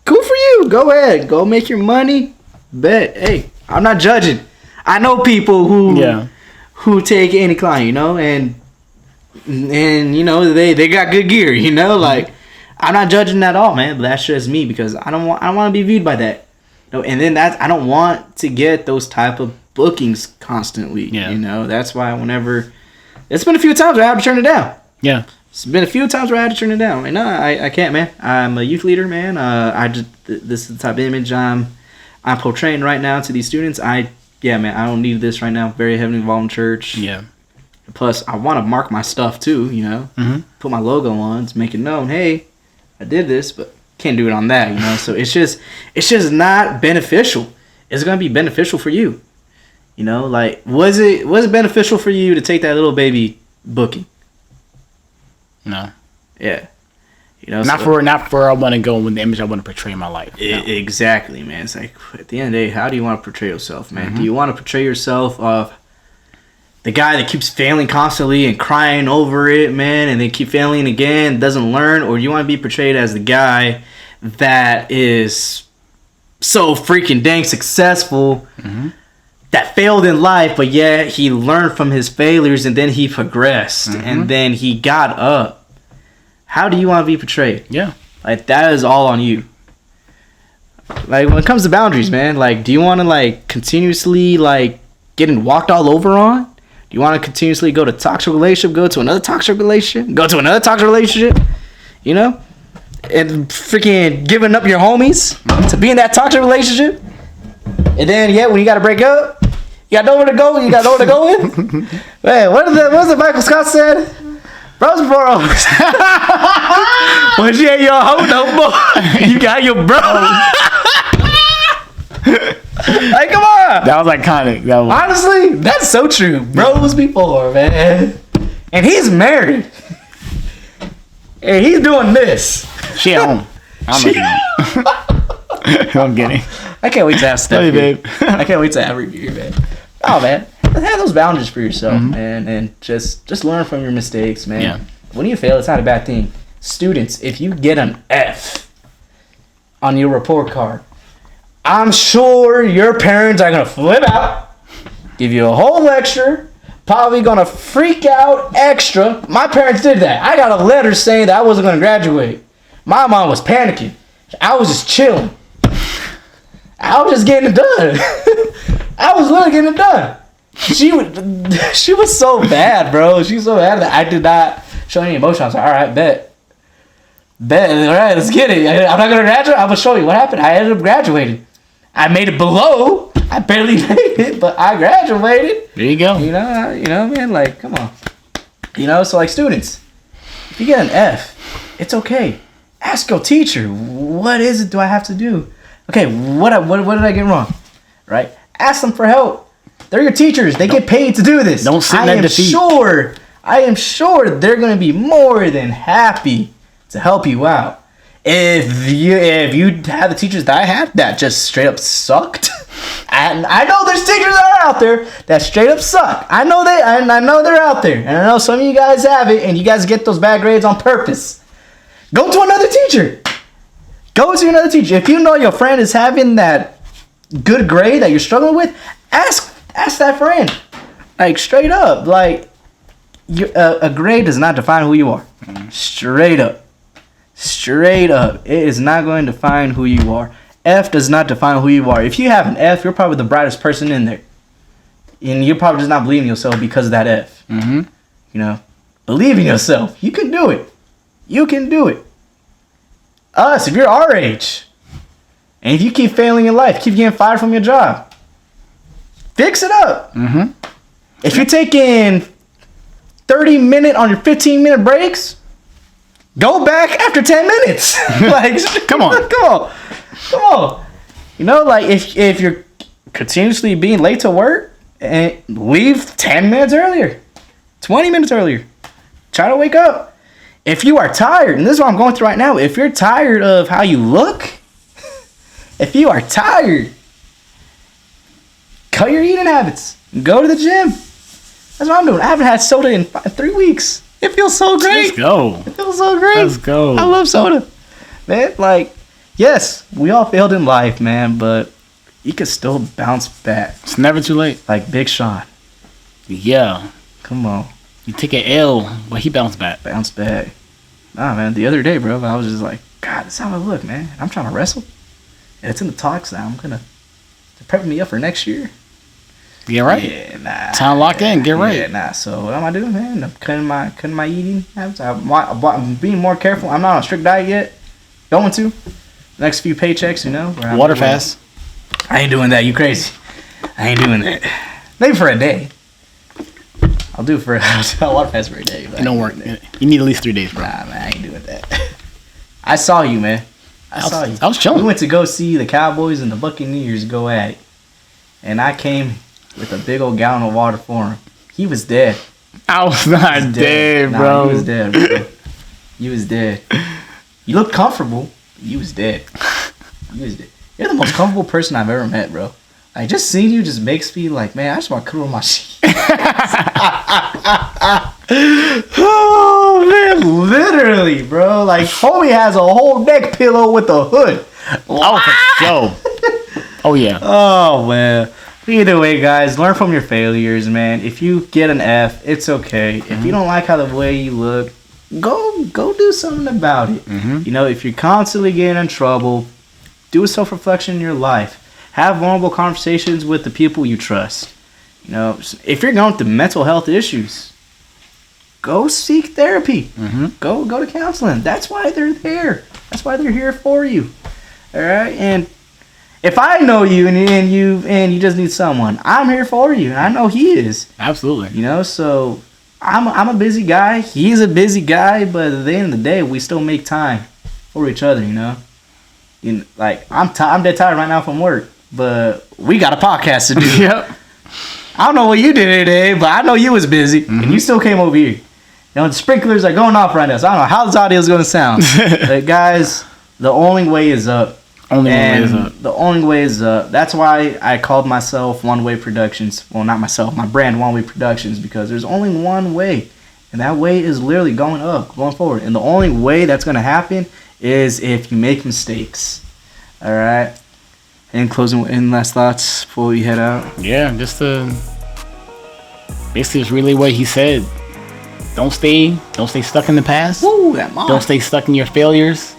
cool for you. Go ahead, go make your money. Bet, hey, I'm not judging. I know people who take any client, you know, and you know they got good gear, you know, like I'm not judging at all, man. But that's just me because I don't want to be viewed by that, you know. And then I don't want to get those type of bookings constantly, you know. That's why whenever it's been a few times I have to turn it down. Yeah, it's been a few times where I had to turn it down. Like, no, I can't, man. I'm a youth leader, man. This is the type of image I'm portraying right now to these students. Man, I don't need this right now. Very heavily involved in church. Yeah. Plus, I want to mark my stuff too, you know. Put my logo on to make it known. Hey, I did this, but can't do it on that, you know. So it's just not beneficial. It's gonna be beneficial for you, you know. Like, was it beneficial for you to take that little baby booking? No. Yeah. You know, not for I want to go with the image I want to portray in my life. No. Exactly, man. It's like at the end of the day, how do you want to portray yourself, man? Do you want to portray yourself of the guy that keeps failing constantly and crying over it, man, and then keep failing again, doesn't learn, or do you want to be portrayed as the guy that is so freaking dang successful, that failed in life, but yet he learned from his failures and then he progressed and then he got up? How do you want to be portrayed? Yeah. Like, that is all on you. Like, when it comes to boundaries, man, like, do you want to, like, continuously, like, getting walked all over on? Do you want to continuously go to toxic relationship, go to another toxic relationship, go to another toxic relationship, you know? And freaking giving up your homies to be in that toxic relationship? And then, when you got to break up, you got nowhere to go, you got nowhere to go in? Man, what was it Michael Scott said? Bros before hoes. Once you ain't your hoe no more, you got your bro. Like, come on. That was iconic. Honestly, that's so true. Bros before, man. And he's married. And he's doing this. She at home. I'm kidding. I can't wait to have Steph here. Babe. I can't wait to have her here, man. Oh, man. Have those boundaries for yourself, man, and just learn from your mistakes, man. Yeah. When you fail, it's not a bad thing. Students, if you get an F on your report card, I'm sure your parents are gonna flip out, give you a whole lecture, probably gonna freak out extra. My parents did that. I got a letter saying that I wasn't gonna graduate. My mom was panicking. I was just chilling. I was just getting it done. I was literally getting it done. She was so bad, bro. She was so bad that I did not show any emotion. I was like, all right, bet. All right, let's get it. I'm not gonna graduate. I'm gonna show you what happened. I ended up graduating. I made it below. I barely made it, but I graduated. There you go. You know, man. Like, come on. You know, so like students, if you get an F, it's okay. Ask your teacher, what is it do I have to do? Okay, what did I get wrong? Right? Ask them for help. They're your teachers. They get paid to do this. Don't sit in that defeat. I am sure they're going to be more than happy to help you out. If you have the teachers that I had that just straight up sucked, and I know there's teachers that are out there that straight up suck. I know they're out there, and I know some of you guys have it, and you guys get those bad grades on purpose. Go to another teacher. Go to another teacher. If you know your friend is having that good grade that you're struggling with, ask that friend. Like, straight up. Like, a grade does not define who you are. Straight up. Straight up. It is not going to define who you are. F does not define who you are. If you have an F, you're probably the brightest person in there. And you're probably just not believing yourself because of that F. You know? Believe in yourself. You can do it. You can do it. Us, if you're our age, and if you keep failing in life, keep getting fired from your job, fix it up. If you're taking 30-minute on your 15-minute breaks, go back after 10 minutes. Like, come on. You know, like, if you're continuously being late to work, and leave 10 minutes earlier, 20 minutes earlier. Try to wake up. If you are tired, and this is what I'm going through right now, if you're tired of how you look, if you are tired, cut your eating habits. Go to the gym. That's what I'm doing. I haven't had soda in 3 weeks. It feels so great. Let's go. It feels so great. Let's go. I love soda. Man, like, yes, we all failed in life, man, but you can still bounce back. It's never too late. Like Big Sean. Yeah. Come on. You take an L, but he bounced back. Bounce back. Nah, man, the other day, bro, I was just like, God, that's how I look, man. I'm trying to wrestle. And it's in the talks now. They're prepping me up for next year. Get right. Yeah, nah. Time to lock in. Get right. Yeah, nah. So what am I doing, man? I'm cutting my eating habits. I'm being more careful. I'm not on a strict diet yet. Going to. Next few paychecks, you know. Water fast. I ain't doing that. You crazy. I ain't doing that. Maybe for a day. I'll do it for a water fast for a day. It don't work. You need at least 3 days, bro. Nah, man, I ain't doing that. I saw you, man. I saw you. I was chilling. We went to go see the Cowboys and the Buccaneers go at it. And I came with a big old gallon of water for him. He was dead. I was not dead, bro. Nah, he was dead, bro. You was dead. You looked comfortable. You was dead. You was dead. You're the most comfortable person I've ever met, bro. Like, just seeing you just makes me like, man, I just want to cuddle my sheet. Oh, man, literally, bro. Like, homie has a whole neck pillow with a hood. Oh, for sure. Oh, yeah. Oh, man. Either way, guys, learn from your failures, man. If you get an F, it's okay. If you don't like how the way you look, go do something about it. You know, if you're constantly getting in trouble, do a self-reflection in your life. Have vulnerable conversations with the people you trust. You know, if you're going through mental health issues, go seek therapy. Go to counseling. That's why they're there. That's why they're here for you. All right, and if I know you and you just need someone, I'm here for you, and I know he is. Absolutely. You know, so I'm a busy guy. He's a busy guy, but at the end of the day, we still make time for each other. You know, like I'm dead tired right now from work, but we got a podcast to do. Yep. I don't know what you did today, but I know you was busy, and you still came over here. You know, the sprinklers are going off right now, so I don't know how this audio is going to sound. But guys, the only way is up. The only way is up. That's why I called myself One Way Productions. Well, not myself, my brand, One Way Productions, because there's only one way, and that way is literally going up, going forward. And the only way that's going to happen is if you make mistakes. All right. And closing last thoughts before we head out. Yeah, just to basically just relay what he said. Don't stay stuck in the past. Woo, that mom. Don't stay stuck in your failures.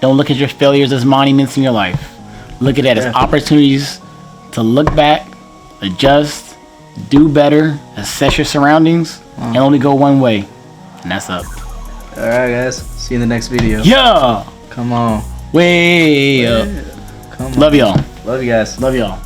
Don't look at your failures as monuments in your life. Look at it as opportunities to look back, adjust, do better, assess your surroundings, and only go one way, and that's up. All right, guys. See you in the next video. Yeah. Come on. Way up. Come on. Love y'all. Love you guys. Love y'all.